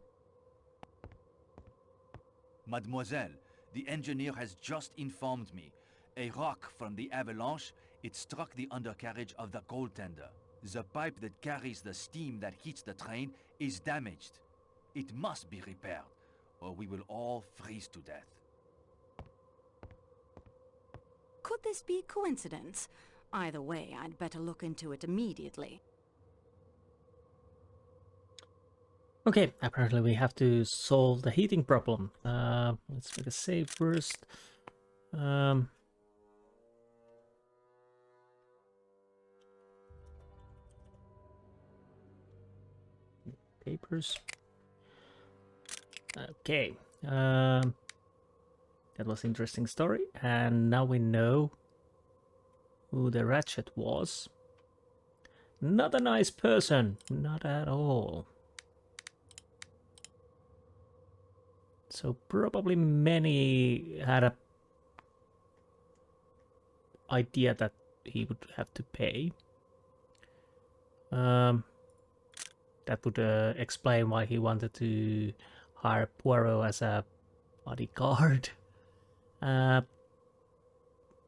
S6: Mademoiselle, the engineer has just informed me. A rock from the avalanche, it struck the undercarriage of the coal tender. The pipe that carries the steam that heats the train is damaged. It must be repaired, or we will all freeze to death.
S2: could this be coincidence? Either way, I'd better look into it immediately.
S1: Okay, apparently we have to solve the heating problem. Let's make a save first. Papers. Okay. That was an interesting story, and now we know who the Ratchet was. Not a nice person, not at all. So probably many had a idea that he would have to pay. That would explain why he wanted to hire Poirot as a bodyguard.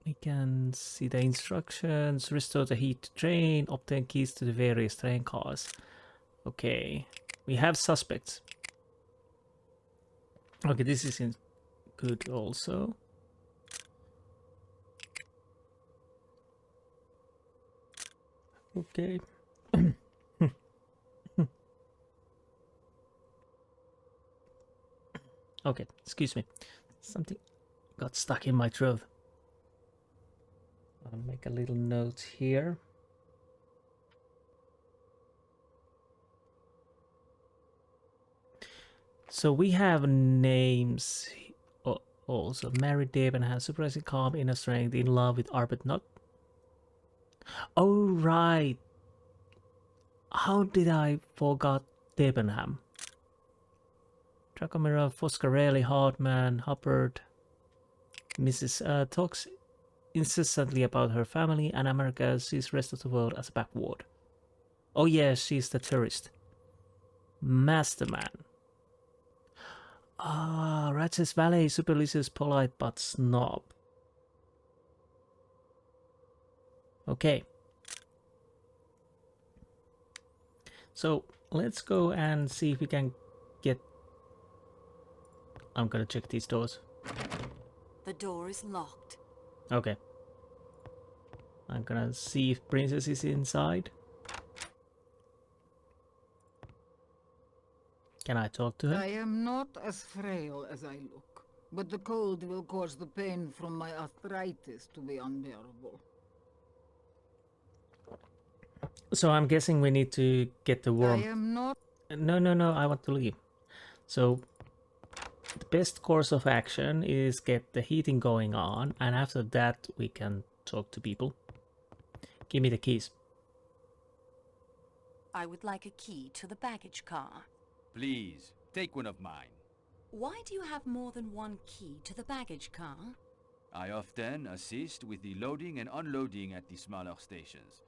S1: We can see the instructions: restore the heat to train, obtain keys to the various train cars. Okay, we have suspects. Okay, this isn't good also. Okay. Okay, excuse me. Something got stuck in my throat. I'll make a little note here. So we have names also. Mary Debenham, surprisingly calm, inner strength, in love with Arbuthnot. Oh, right. How did I forget Debenham? Dracomira, Foscarelli, Hartman, Hubbard. Mrs. talks incessantly about her family, and America sees the rest of the world as a backward. Oh yeah, she's the tourist. Masterman. Ah, Ratchet's valet, supercilious, polite, but snob. Okay. So, let's go and see if we can get... I'm gonna check these doors.
S2: The door is locked.
S1: Okay. I'm gonna see if Princess is inside. Can I talk to her?
S7: I am not as frail as I look, but the cold will cause the pain from my arthritis to be unbearable.
S1: So I'm guessing we need to get the worm.
S7: I am not...
S1: No, I want to leave. So the best course of action is get the heating going on, and after that we can talk to people. Give me the keys.
S2: I would like a key to the baggage car.
S6: Please, take one of mine.
S2: Why do you have more than one key to the baggage car?
S6: I often assist with the loading and unloading at the smaller stations.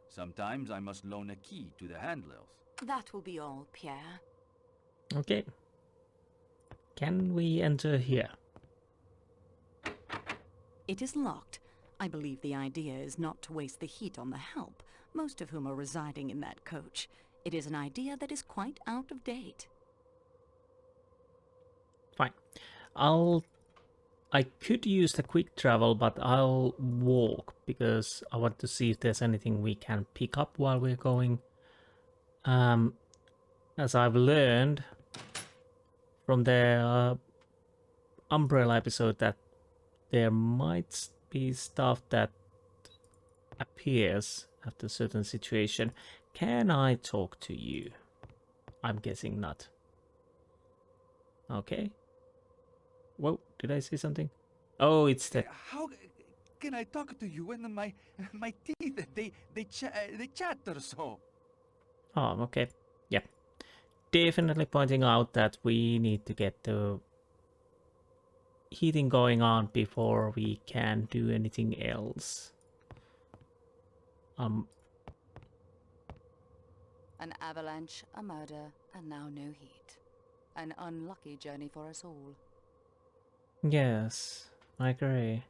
S6: Sometimes I must loan a key to the handlers.
S2: That will be all, Pierre.
S1: Okay. Can we enter here?
S2: It is locked. I believe the idea is not to waste the heat on the help, most of whom are residing in that coach. It is an idea that is quite out of date.
S1: Fine. I could use the quick travel, but I'll walk because I want to see if there's anything we can pick up while we're going. As I've learned from the Umbrella episode that there might be stuff that appears after a certain situation. Can I talk to you? I'm guessing not. Okay. Whoa, did I say something? Oh, it's the...
S6: How can I talk to you when my teeth, they chatter so?
S1: Oh, okay. Yeah. Definitely pointing out that we need to get the heating going on before we can do anything else.
S2: An avalanche, a murder, and now no heat. An unlucky journey for us all.
S1: Yes, I agree.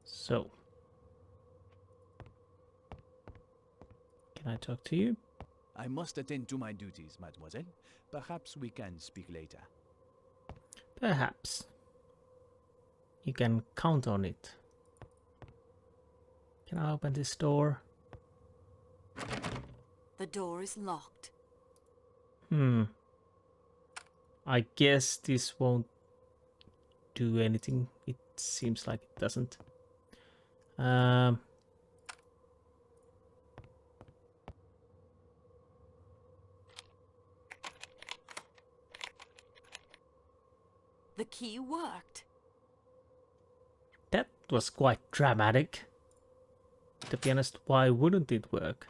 S1: So, can I talk to you?
S6: I must attend to my duties, mademoiselle. Perhaps we can speak later.
S1: Perhaps. You can count on it. Can I open this door?
S2: The door is locked.
S1: I guess this won't do anything. It seems like it doesn't.
S2: The key worked.
S1: That was quite dramatic. To be honest, why wouldn't it work?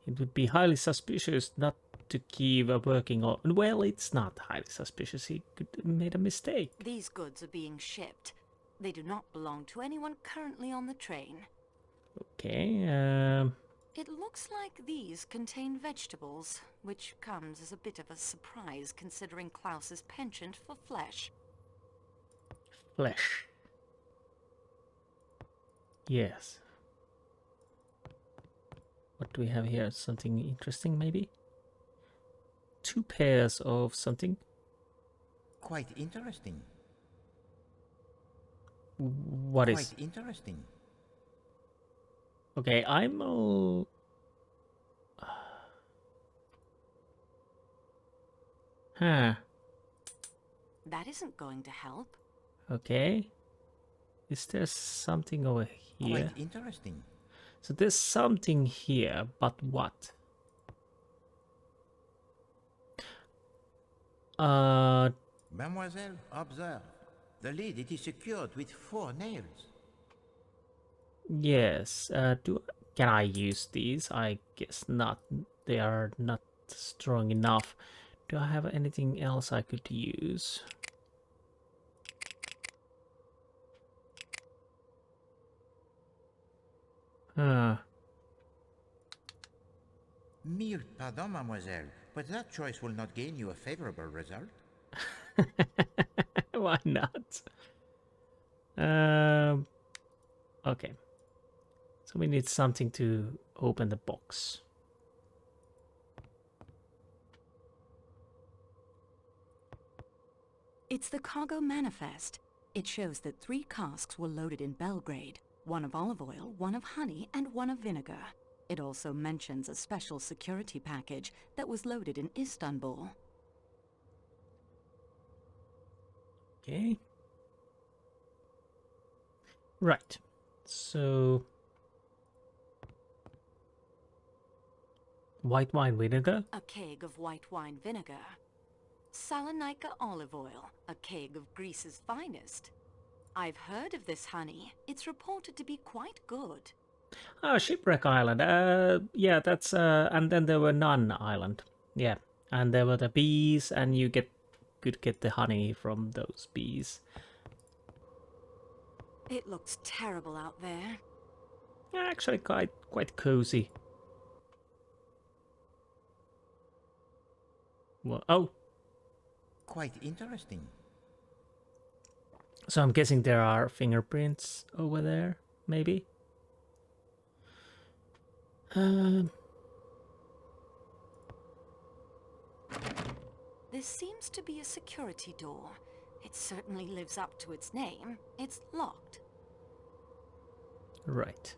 S1: It would be highly suspicious not to keep a working on. Well, it's not highly suspicious. He could have made a mistake.
S2: These goods are being shipped. They do not belong to anyone currently on the train.
S1: Okay,
S2: It looks like these contain vegetables, which comes as a bit of a surprise considering Klaus's penchant for flesh.
S1: flesh. Yes. What do we have here? Something interesting, maybe? 2 pairs of something.
S5: Quite interesting.
S1: What is?
S5: Quite interesting.
S1: Okay, I'm all... Huh.
S2: That isn't going to help.
S1: Okay. Is there something over here?
S5: Quite interesting.
S1: So there's something here, but what?
S5: Mademoiselle, observe. The lid, it is secured with 4 nails.
S1: Yes. Can I use these? I guess not. They are not strong enough. Do I have anything else I could use? Huh.
S5: Mille pardon, mademoiselle, but that choice will not gain you a favorable result.
S1: Why not? Okay. So we need something to open the box.
S2: It's the cargo manifest. It shows that 3 casks were loaded in Belgrade, 1 of olive oil, 1 of honey, and 1 of vinegar. It also mentions a special security package that was loaded in Istanbul.
S1: Okay. Right. So white wine vinegar.
S2: A keg of white wine vinegar. Salonika olive oil, a keg of Greece's finest. I've heard of this honey. It's reported to be quite good.
S1: Oh, Shipwreck Island. Yeah, that's and then there were Nun Island. Yeah, and there were the bees, and you could get the honey from those bees.
S2: It looks terrible out there.
S1: Actually, quite cozy. Well, oh,
S5: Quite interesting.
S1: so I'm guessing there are fingerprints over there, maybe.
S2: This seems to be a security door. It certainly lives up to its name. It's locked.
S1: Right.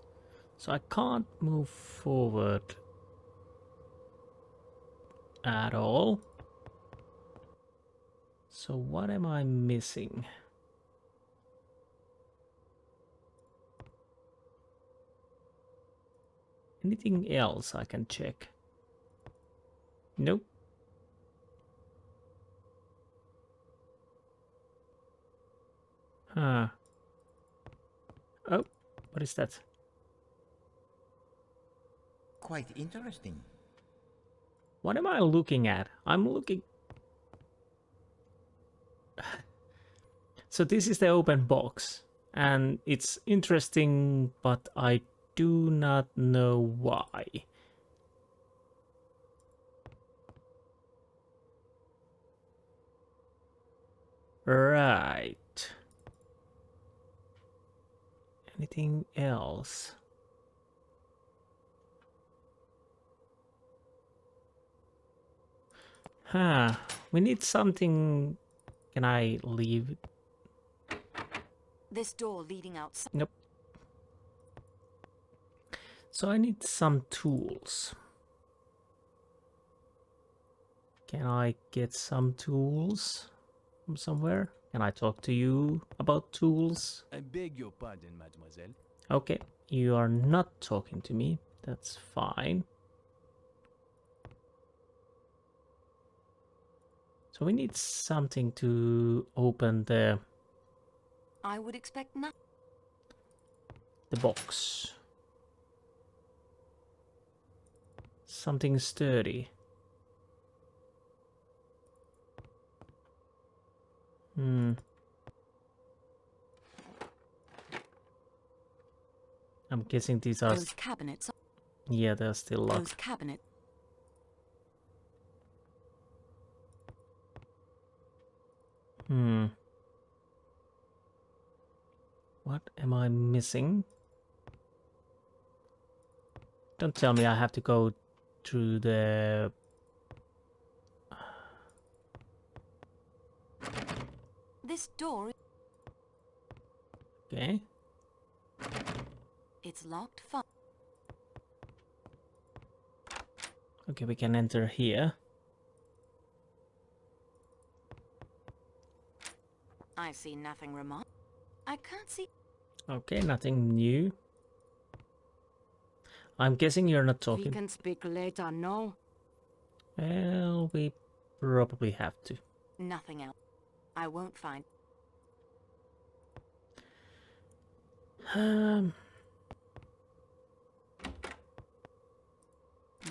S1: So I can't move forward at all. So what am I missing? Anything else I can check? Nope. Huh. Oh, what is that?
S5: Quite interesting.
S1: What am I looking at? I'm looking... So this is the open box. And it's interesting, but I do not know why. Right. Anything else? Huh. We need something. Can I leave?
S2: This door leading outside.
S1: Nope. So I need some tools. Can I get some tools from somewhere? Can I talk to you about tools?
S3: I beg your pardon, mademoiselle.
S1: Okay, you are not talking to me. That's fine. So we need something to open the
S2: I would expect nothing.
S1: box. Something sturdy. Hmm. I'm guessing these are...
S2: Those cabinets.
S1: Yeah, they're still
S2: Those
S1: locked.
S2: cabinets.
S1: Hmm. What am I missing? Don't tell me I have to go through the...
S2: This door.
S1: Okay.
S2: It's locked fast.
S1: Okay, we can enter here.
S2: I see nothing remarkable. I can't see.
S1: Okay, nothing new. I'm guessing you're not
S2: We
S1: talking.
S2: can speak later, no?
S1: Well, we probably have to.
S2: Nothing else. I won't find.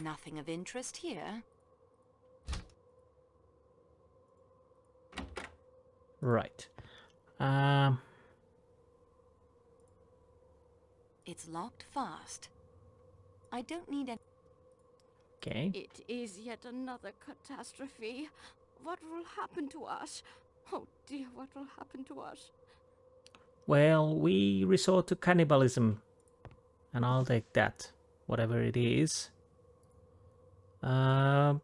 S2: Nothing of interest here.
S1: Right.
S2: It's locked fast. I don't need any.
S1: Okay.
S8: It is yet another catastrophe. What will happen to us? Oh dear, what will happen to us?
S1: Well, we resort to cannibalism. And I'll take that. Whatever it is. Greta's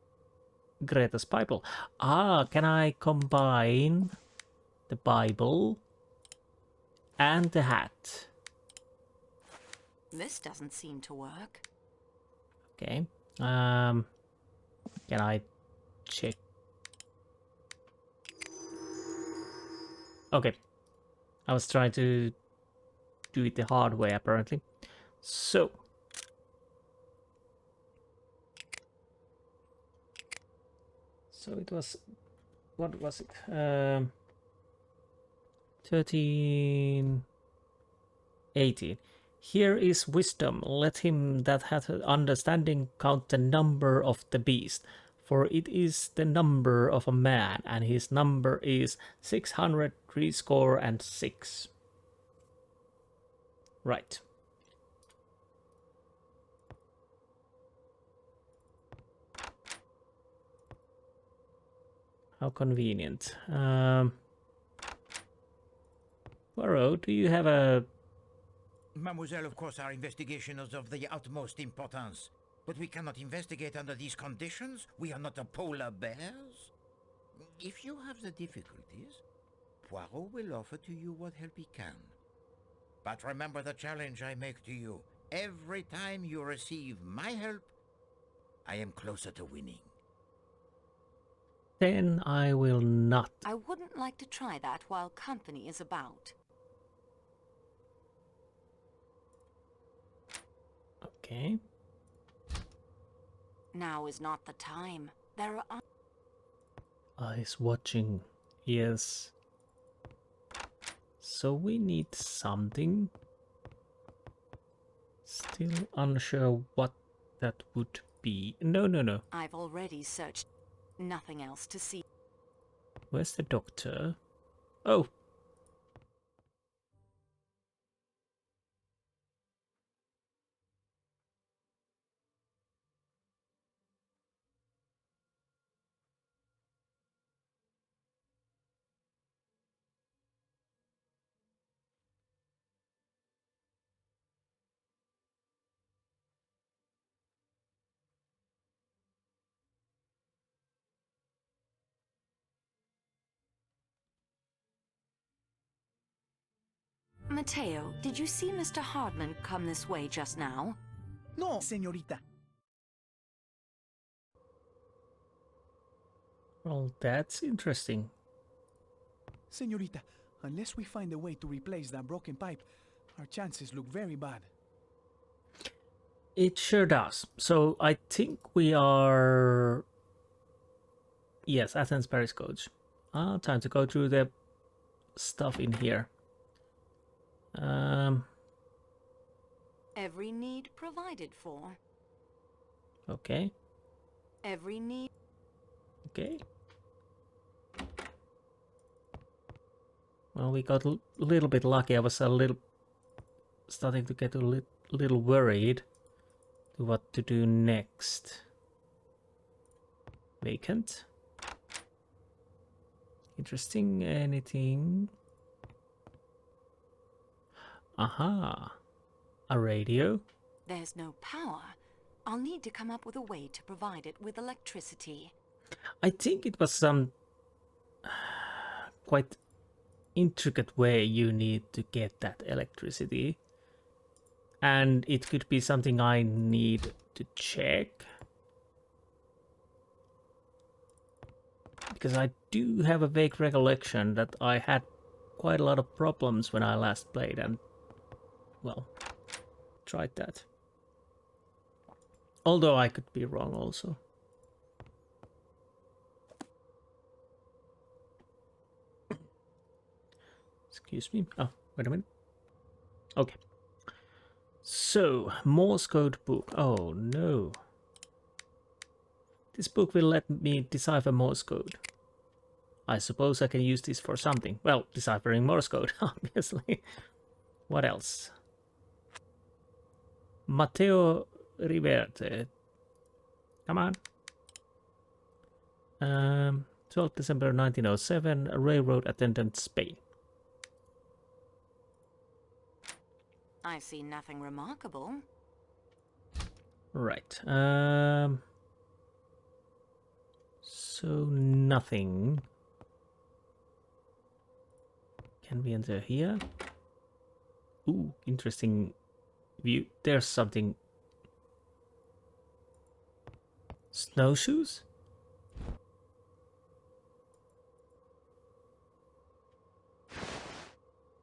S1: Bible. Ah, can I combine the Bible and the hat?
S2: This doesn't seem to work.
S1: Okay. Can I check? Okay. I was trying to do it the hard way, apparently. So. So it was... What was it? 13... 18. Here is wisdom. Let him that hath understanding count the number of the beast, for it is the number of a man, and his number is 666. Right. How convenient. Poirot, do you have a...
S5: Mademoiselle, of course, our investigation is of the utmost importance. But we cannot investigate under these conditions. We are not a polar bears. If you have the difficulties, Poirot will offer to you what help he can. But remember the challenge I make to you. Every time you receive my help, I am closer to winning.
S1: Then I will not.
S2: I wouldn't like to try that while company is about.
S1: Okay.
S2: Now is not the time. There are...
S1: Eyes watching. Yes. So we need something. Still unsure what that would be. No, no, no.
S2: I've already searched. Nothing else to see.
S1: Where's the doctor? Oh.
S2: Mateo, did you see Mr. Hardman come this way just now?
S9: No, señorita.
S1: Well, that's interesting.
S9: Señorita, unless we find a way to replace that broken pipe, our chances look very bad.
S1: It sure does. So I think we are... Yes, Athens Paris coach. Time to go through the stuff in here.
S2: Every need provided for.
S1: Okay.
S2: Every need...
S1: Okay. Well, we got a little bit lucky. I was a little... starting to get a little worried to what to do next. Vacant. Interesting. Anything? Aha. A radio.
S2: There's no power. I'll need to come up with a way to provide it with electricity.
S1: I think it was some quite intricate way you need to get that electricity. And it could be something I need to check. Because I do have a vague recollection that I had quite a lot of problems when I last played and, well, tried that. Although I could be wrong also. Excuse me. Oh, wait a minute. Okay. So, Morse code book. Oh no. This book will let me decipher Morse code. I suppose I can use this for something. Well, deciphering Morse code, obviously. What else? Matteo Riverte. Come on. 12 December 1907, a railroad attendant, Spain.
S2: I see nothing remarkable.
S1: Right. So nothing. Can we enter here? Ooh, interesting view. There's something. Snowshoes?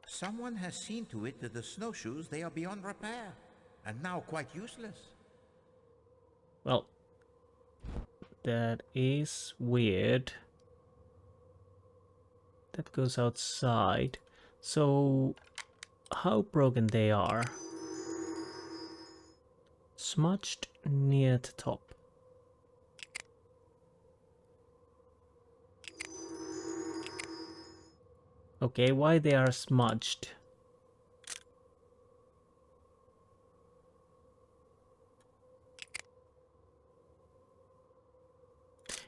S5: Someone has seen to it that the snowshoes, they are beyond repair, and now quite useless.
S1: Well, that is weird. That goes outside. So, how broken they are? Smudged near the top. Okay, why they are smudged?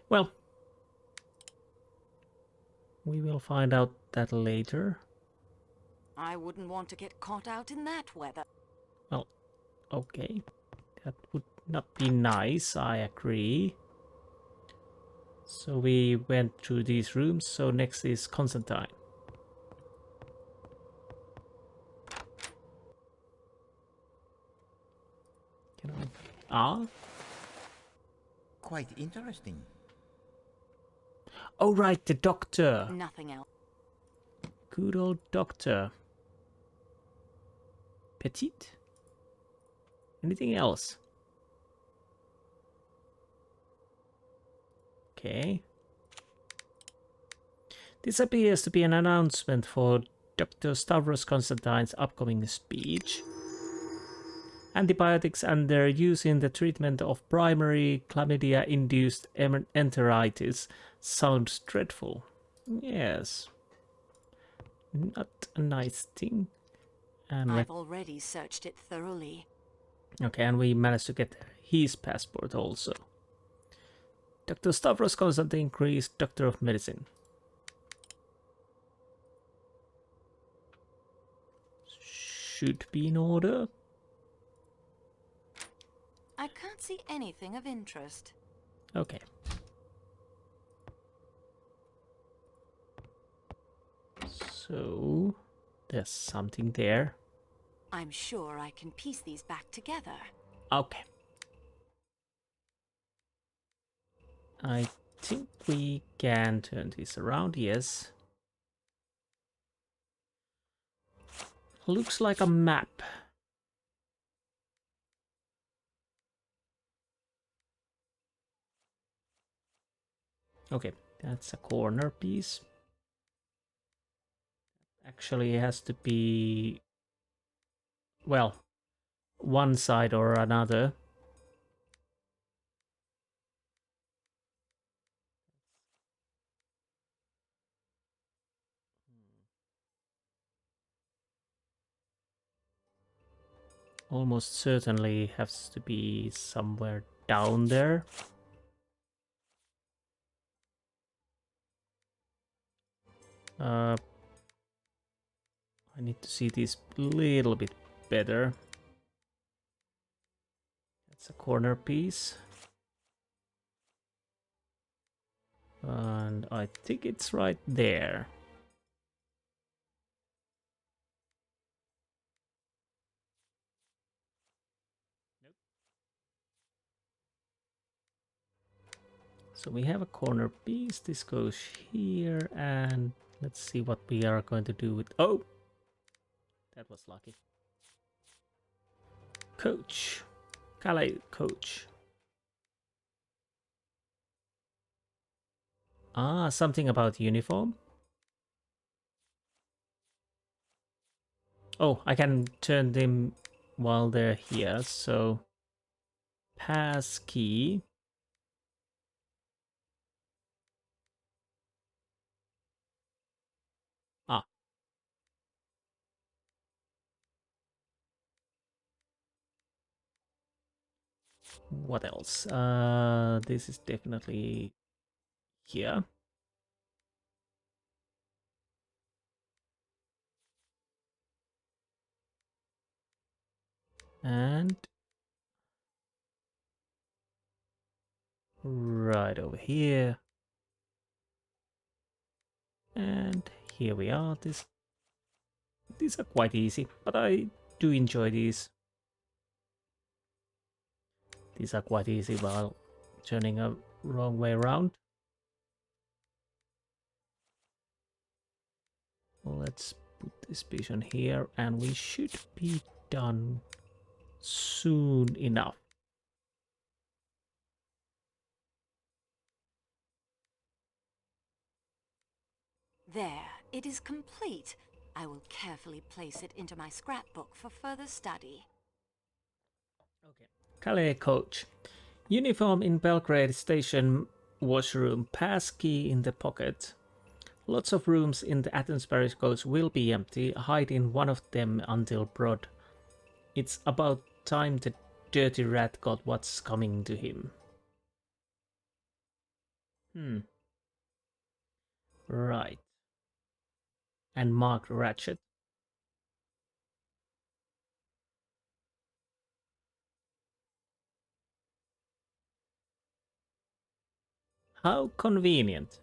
S1: Well, we will find out that later.
S2: I wouldn't want to get caught out in that weather.
S1: Well, okay. That would not be nice, I agree. So we went through these rooms, so next is Constantine. Can I... Ah?
S5: Quite interesting.
S1: Oh right, the doctor!
S2: Nothing else.
S1: Good old doctor. Petite? Anything else? Okay. This appears to be an announcement for Dr. Stavros Constantine's upcoming speech. Antibiotics and their use in the treatment of primary chlamydia-induced enteritis sounds dreadful. Yes. Not a nice thing. And
S2: I've already searched it thoroughly.
S1: okay, and we managed to get his passport also. Dr. Stavros Constantine Christ, Doctor of Medicine. Should be in order.
S2: I can't see anything of interest.
S1: Okay. So There's something there.
S2: I'm sure I can piece these back together.
S1: Okay. I think we can turn this around, yes. Looks like a map. Okay, that's a corner piece. Actually, it has to be, well, one side or another. Almost certainly has to be somewhere down there. I need to see this a little bit better. That's a corner piece. And I think it's right there. So we have a corner piece. This goes here, and let's see what we are going to do with... Oh! That was lucky. Coach. Calais coach. Ah, something about uniform. Oh, I can turn them while they're here, so... Pass key. Ah. What else? This is definitely here. And right over here. And here we are. These are quite easy, but I do enjoy these. These are quite easy while turning a wrong way around. Let's put this piece on here, and we should be done soon enough.
S2: There, it is complete. I will carefully place it into my scrapbook for further study.
S1: Okay. Calais coach. Uniform in Belgrade station washroom. Pass key in the pocket. Lots of rooms in the Athens Parish coach will be empty. Hide in one of them until Broad. It's about time the dirty rat got what's coming to him. Right. And marked Ratchet. How convenient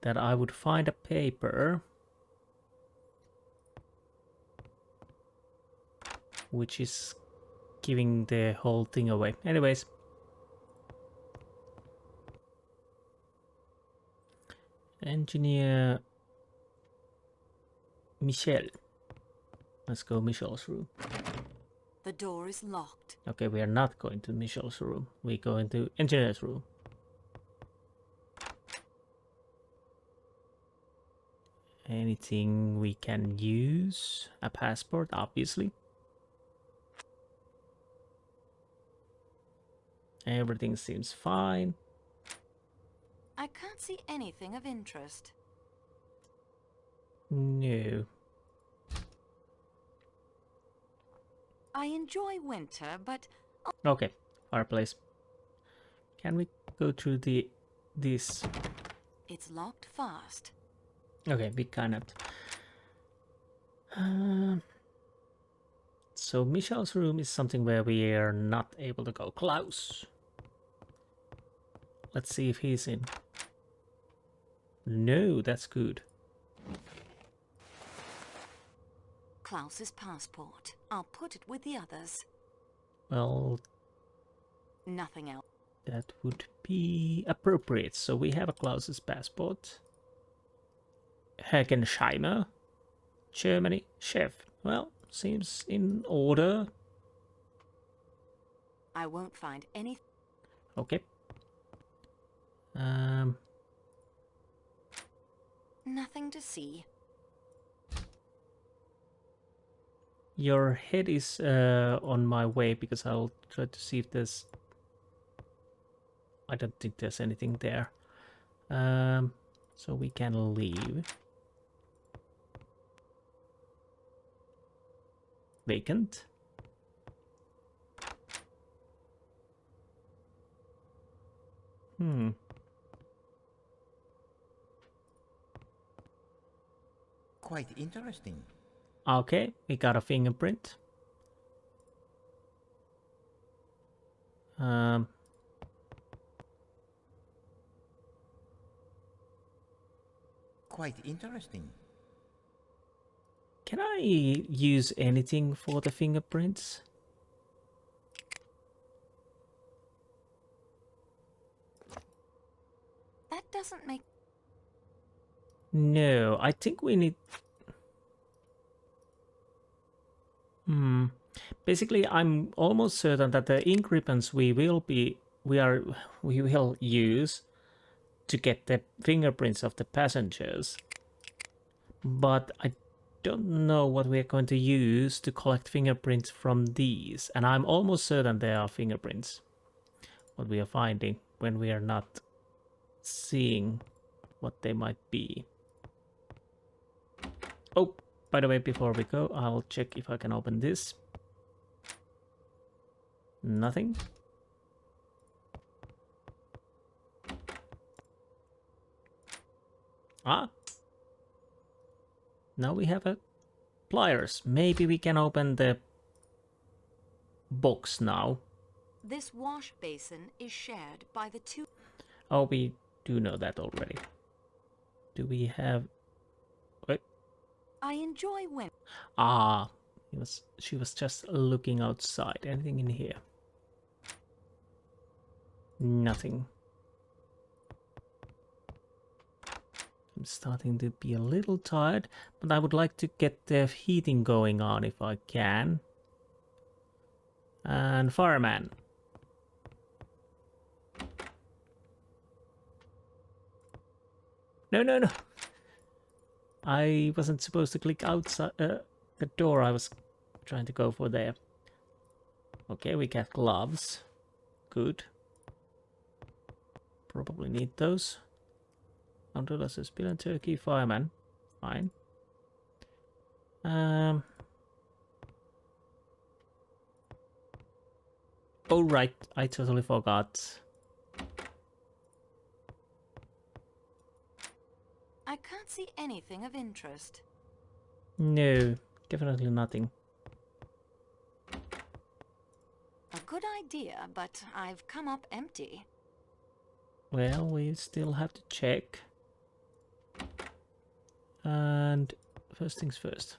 S1: that I would find a paper which is giving the whole thing away. Anyways. Engineer Michel. Let's go Michel's room.
S2: The door is locked.
S1: Okay, we are not going to Michel's room. We go into engineer's room. Anything we can use? A passport, obviously. Everything seems fine.
S2: I can't see anything of interest.
S1: No.
S2: I enjoy winter, but...
S1: Okay, fireplace. Can we go through this?
S2: It's locked fast.
S1: Okay, we cannot. So Michel's room is something where we are not able to go. Klaus. Let's see if he's in. No, that's good.
S2: Klaus's passport. I'll put it with the others.
S1: Well,
S2: Nothing else.
S1: that would be appropriate. So we have a Klaus's passport. Hergensheimer, Germany, chef. Well, seems in order.
S2: I won't find any.
S1: Okay.
S2: Nothing to see.
S1: Your head is on my way because I'll try to see if there's... I don't think there's anything there. So we can leave. Vacant.
S5: Quite interesting.
S1: Okay, we got a fingerprint.
S5: Quite interesting.
S1: Can I use anything for the fingerprints?
S2: That doesn't make.
S1: No, I think we need... Basically, I'm almost certain that the ink ribbons we will use to get the fingerprints of the passengers. But I don't know what we are going to use to collect fingerprints from these. And I'm almost certain they are fingerprints. What we are finding when we are not seeing what they might be. Oh, by the way, before we go, I'll check if I can open this. Nothing. Ah. Now we have a pliers. Maybe we can open the box now.
S2: This wash basin is shared by the two.
S1: Oh, we do know that already. Do we have... Wait.
S2: I enjoy women.
S1: Ah, she was just looking outside. Anything in here? Nothing. I'm starting to be a little tired, but I would like to get the heating going on if I can. And fireman. No, no, no. I wasn't supposed to click outside the door. I was trying to go for there. Okay, we got gloves. Good. Probably need those. $100 bill and turkey fireman. Fine. Oh right, I totally forgot.
S2: I can't see anything of interest.
S1: No, definitely nothing.
S2: A good idea, but I've come up empty.
S1: Well, we still have to check. And first things first.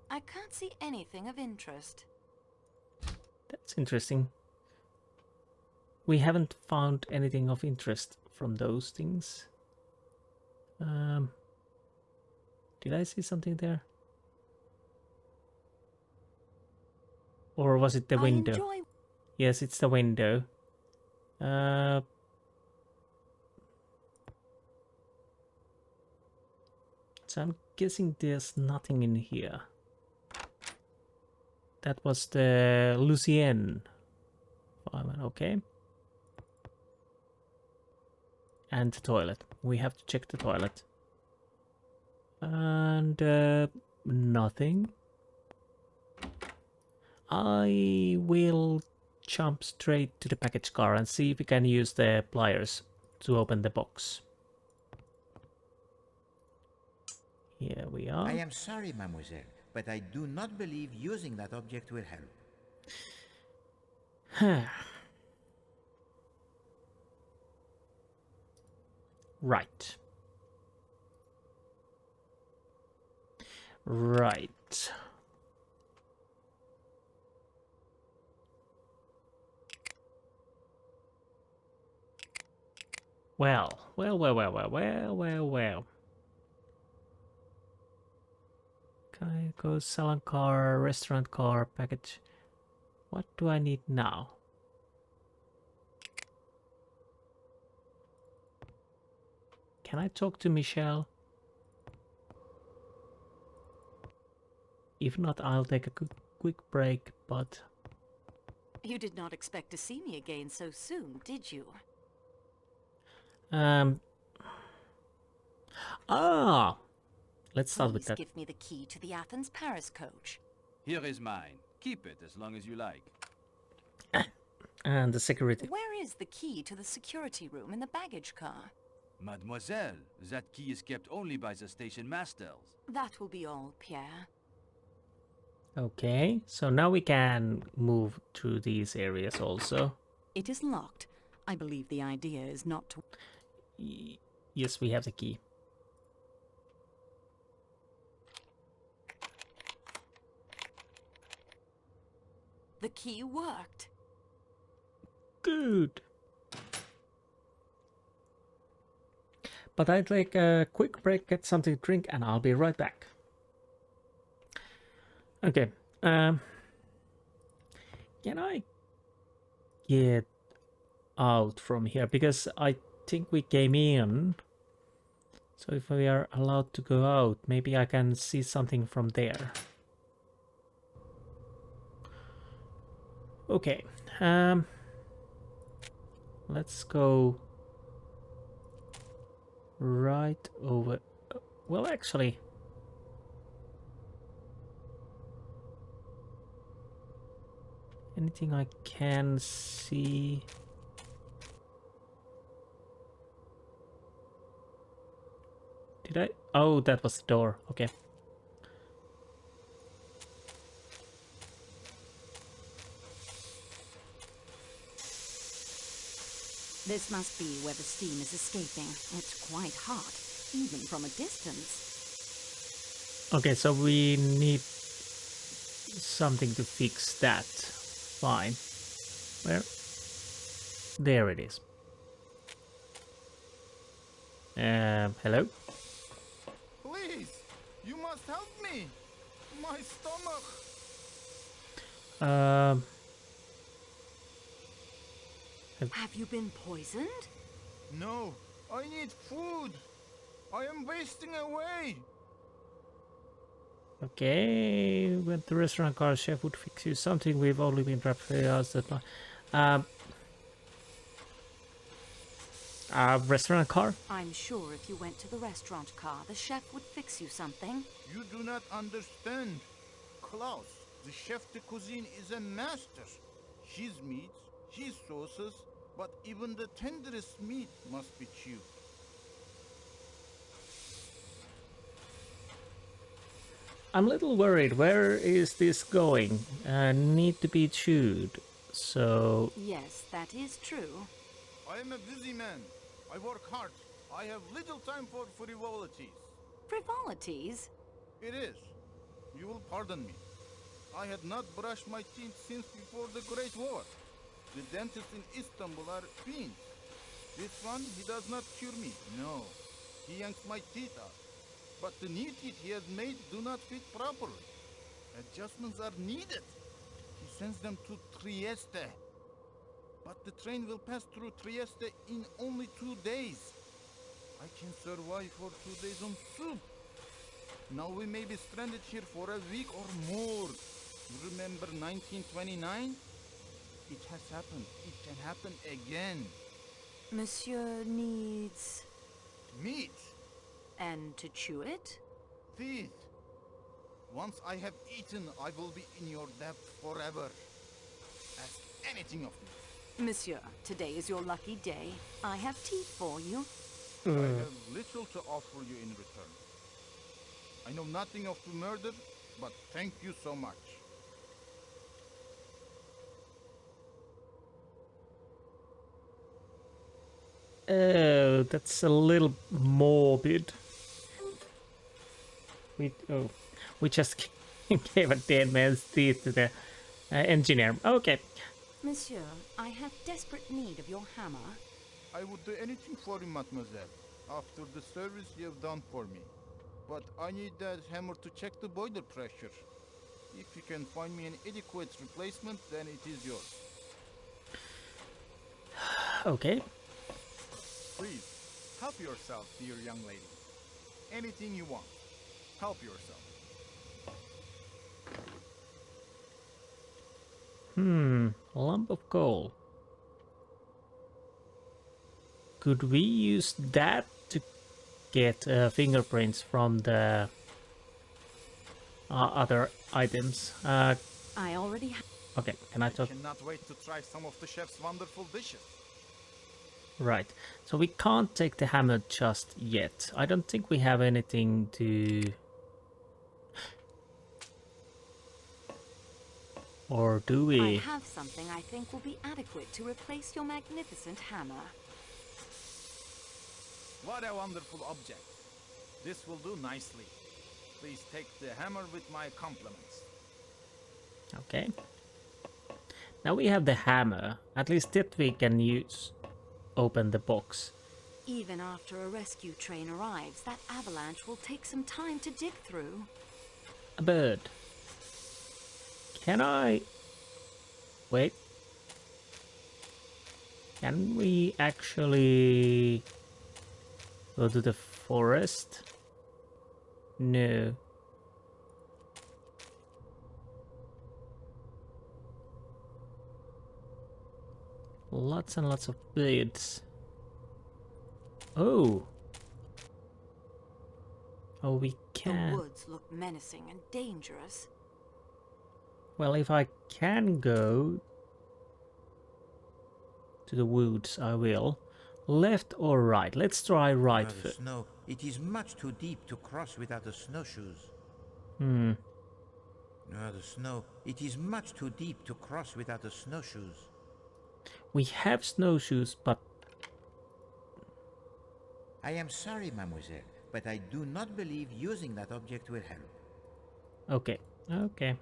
S2: I can't see anything of interest.
S1: That's interesting. We haven't found anything of interest from those things. Did I see something there? Or was it the window? Yes, it's the window. So I'm guessing there's nothing in here. That was the Lucien fireman, okay. And the toilet. We have to check the toilet. And nothing. I will jump straight to the package car and see if we can use the pliers to open the box. Here we are.
S5: I am sorry, mademoiselle, but I do not believe using that object will help.
S1: Right. Right. Well. Can I go salon car, restaurant car, package? What do I need now? Can I talk to Michelle? If not, I'll take a quick break, but...
S2: You did not expect to see me again so soon, did you?
S1: Ah! Let's start with
S2: Please
S1: that.
S2: give me the key to the Athens-Paris coach.
S6: Here is mine. Keep it as long as you like.
S1: And the security.
S2: Where is the key to the security room in the baggage car?
S6: Mademoiselle, that key is kept only by the station masters.
S2: That will be all, Pierre.
S1: Okay, so now we can move through these areas also.
S2: It is locked. I believe the idea is not to...
S1: Yes, we have the key.
S2: The key worked.
S1: Good. But I'd take a quick break, get something to drink, and I'll be right back. Okay. Can I get out from here? Because I think we came in. So if we are allowed to go out, maybe I can see something from there. Okay. Let's go right over. Well, actually, anything I can see? Did I? Oh, that was the door. Okay.
S2: This must be where the steam is escaping. It's quite hot, even from a distance.
S1: Okay, so we need something to fix that. Fine. Where? There it is. Hello?
S10: Please, you must help me. My stomach.
S2: Have you been poisoned?
S10: No, I need food. I am wasting away.
S1: Okay, went to restaurant car, chef would fix you something. We've only been trapped for hours. That restaurant car?
S2: I'm sure if you went to the restaurant car, the chef would fix you something.
S10: You do not understand. Klaus, the chef de cuisine, is a master. His meats, his sauces, but even the tenderest meat must be chewed.
S1: I'm a little worried. Where is this going? Need to be chewed. So...
S2: Yes, that is true.
S10: I am a busy man. I work hard. I have little time for frivolities.
S2: Frivolities?
S10: It is. You will pardon me. I had not brushed my teeth since before the Great War. The dentists in Istanbul are fiends. This one, he does not cure me. No. He yanks my teeth out. But the new teeth he has made do not fit properly. Adjustments are needed. He sends them to Trieste. But the train will pass through Trieste in only 2 days. I can survive for 2 days on soup. Now we may be stranded here for a week or more. You remember 1929? It has happened. It can happen again.
S2: Monsieur needs...
S10: Meat.
S2: And to chew it?
S10: Teeth. Once I have eaten, I will be in your debt forever. Ask anything of me.
S2: Monsieur, today is your lucky day. I have teeth for you.
S10: I have little to offer you in return. I know nothing of the murder, but thank you so much.
S1: Oh, that's a little morbid. We just gave a dead man's teeth to the engineer. Okay.
S2: Monsieur, I have desperate need of your hammer.
S10: I would do anything for you, mademoiselle, after the service you have done for me. But I need that hammer to check the boiler pressure. If you can find me an adequate replacement, then it is yours.
S1: Okay.
S9: Please, help yourself, dear young lady. Anything you want. Help yourself.
S1: A lump of coal. Could we use that to get fingerprints from the other items?
S2: I already have.
S1: Okay, can I
S9: I
S1: talk?
S9: cannot wait to try some of the chef's wonderful dishes.
S1: Right, so we can't take the hammer just yet. I don't think we have anything to... Or do we?
S2: I have something I think will be adequate to replace your magnificent hammer.
S9: What a wonderful object. This will do nicely. Please take the hammer with my compliments.
S1: Okay. Now we have the hammer. At least that we can use. Open the box.
S2: Even after a rescue train arrives, that avalanche will take some time to dig through.
S1: A bird. Can I... Wait. Can we actually go to the forest? No. Lots and lots of birds. Oh. Oh, we can.
S2: The woods look menacing and dangerous.
S1: Well, if I can go to the woods, I will. Left or right? Let's try right
S5: The
S1: first.
S5: snow. It is much too deep to cross without the snowshoes.
S1: Hmm.
S5: The snow. It is much too deep to cross without the snowshoes.
S1: We have snowshoes, but...
S5: I am sorry, mademoiselle, but I do not believe using that object will help.
S1: Okay, okay.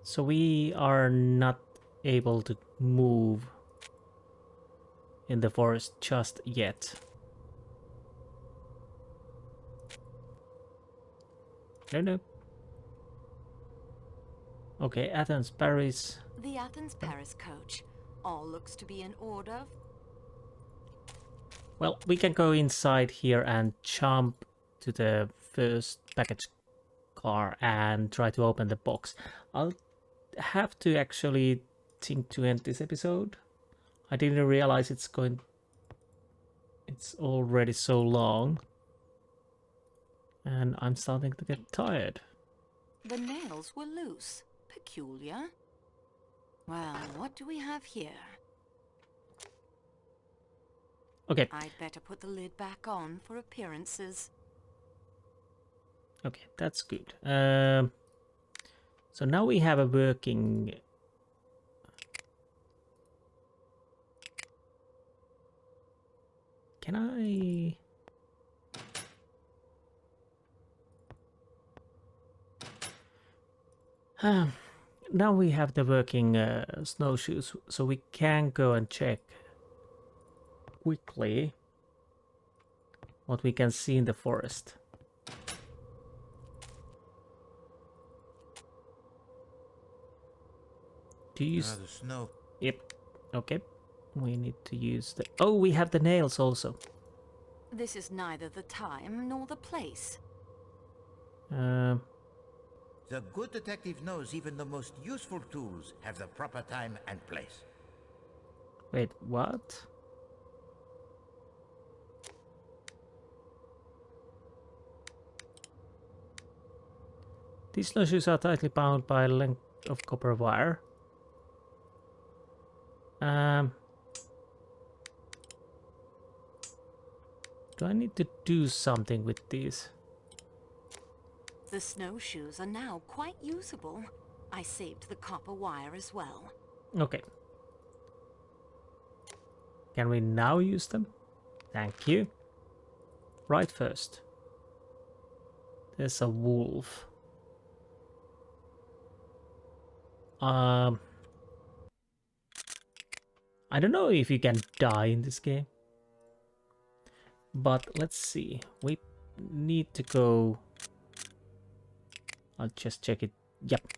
S1: So we are not able to move in the forest just yet. No. Okay, Athens, Paris.
S2: The Athens-Paris coach. All looks to be in order.
S1: Well, we can go inside here and jump to the first package car and try to open the box. I'll have to actually think to end this episode. I didn't realize it's already so long. And I'm starting to get tired.
S2: The nails were loose. Peculiar. Well, what do we have here?
S1: Okay.
S2: I'd better put the lid back on for appearances.
S1: Okay, that's good. So now we have a working... Can I... Now we have the working snowshoes, so we can go and check quickly what we can see in the forest. Do you
S5: The snow.
S1: Yep. Okay. We need to use the... Oh, we have the nails also.
S2: This is neither the time nor the place.
S5: The good detective knows even the most useful tools have the proper time and place.
S1: Wait, what? These snowshoes are tightly bound by a length of copper wire. Do I need to do something with these?
S2: The snowshoes are now quite usable. I saved the copper wire as well.
S1: Okay. Can we now use them? Thank you. Right first. There's a wolf. I don't know if you can die in this game. But let's see. We need to go... I'll just check it. Yep.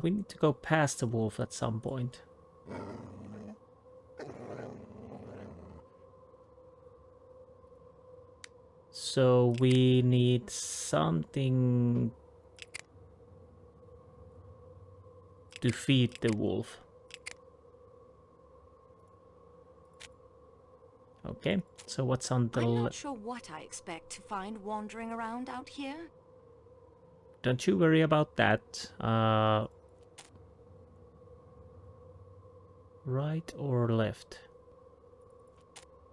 S1: We need to go past the wolf at some point. So we need something to feed the wolf. Okay, so what's on the
S2: I'm not sure what I expect to find wandering around out here.
S1: Don't you worry about that. Right or left?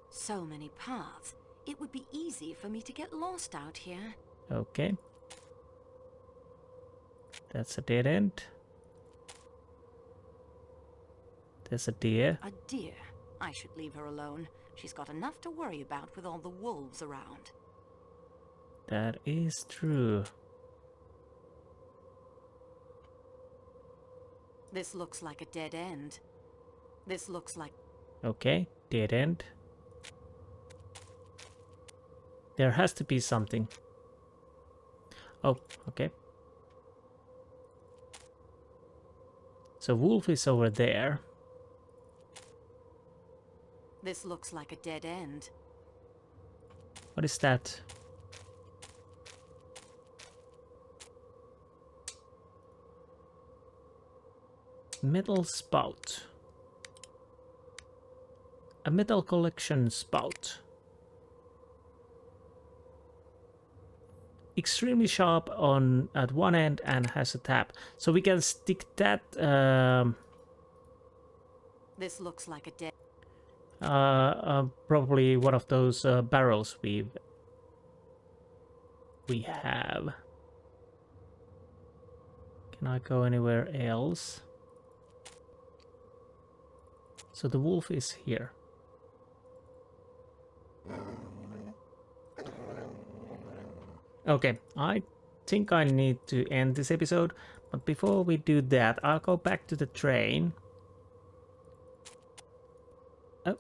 S2: So many paths. It would be easy for me to get lost out here.
S1: Okay. That's a dead end. There's a deer.
S2: A deer. I should leave her alone. She's got enough to worry about with all the wolves around.
S1: That is true.
S2: This looks like a dead end. This looks like...
S1: Okay, dead end. There has to be something. Oh, okay. So wolf is over there.
S2: This looks like a dead end.
S1: What is that? Metal spout. A metal collection spout. Extremely sharp at one end and has a tap. So we can stick that...
S2: This looks like a dead...
S1: probably one of those barrels we have. Can I go anywhere else? So the wolf is here. Okay, I think I need to end this episode, but before we do that, I'll go back to the train. Oh.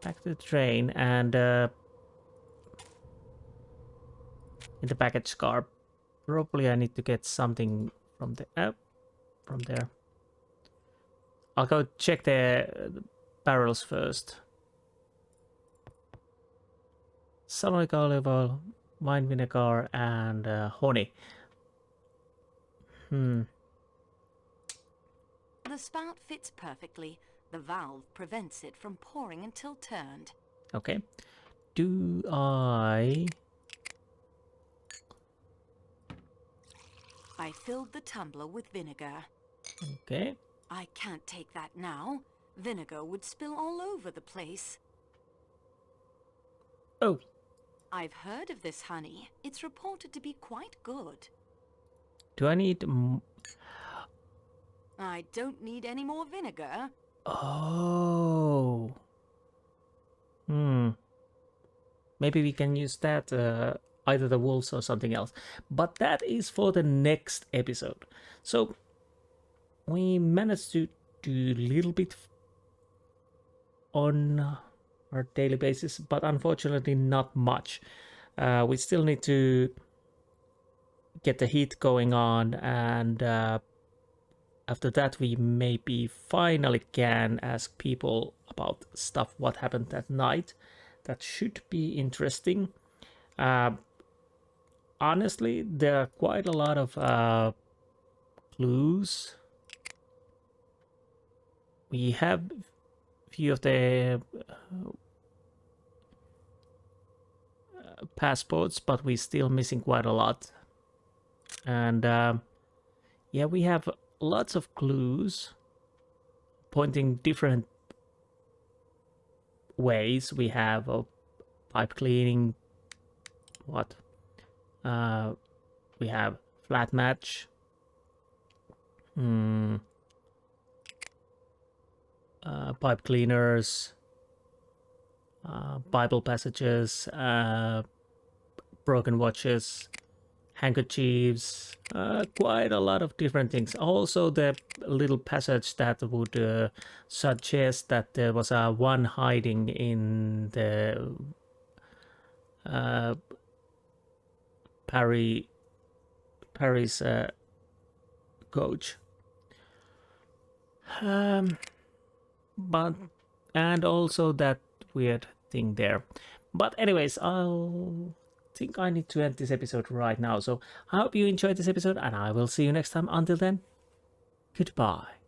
S1: Back to the train and in the package car. Probably I need to get something from the from there. I'll go check the barrels first. Salonica olive oil, wine vinegar, and honey.
S2: The spout fits perfectly. The valve prevents it from pouring until turned.
S1: Okay. Do I
S2: filled the tumbler with vinegar.
S1: Okay.
S2: I can't take that now. Vinegar would spill all over the place.
S1: Oh.
S2: I've heard of this honey. It's reported to be quite good.
S1: Do I need...
S2: I don't need any more vinegar.
S1: Oh. Maybe we can use that, either the wolves or something else. But that is for the next episode. So, we managed to do a little bit on our daily basis, but unfortunately not much. We still need to get the heat going on, and after that we maybe finally can ask people about stuff what happened that night. That should be interesting. Honestly, there are quite a lot of clues. We have a few of the passports, but we're still missing quite a lot. And yeah, we have lots of clues pointing different ways. We have a pipe cleaning. What? We have flat match. pipe cleaners, Bible passages, broken watches, handkerchiefs, quite a lot of different things. Also the little passage that would suggest that there was one hiding in the Paris coach. But and also that weird thing there. But anyways, I'll think I need to end this episode right now. So I hope you enjoyed this episode, and I will see you next time. Until then, goodbye.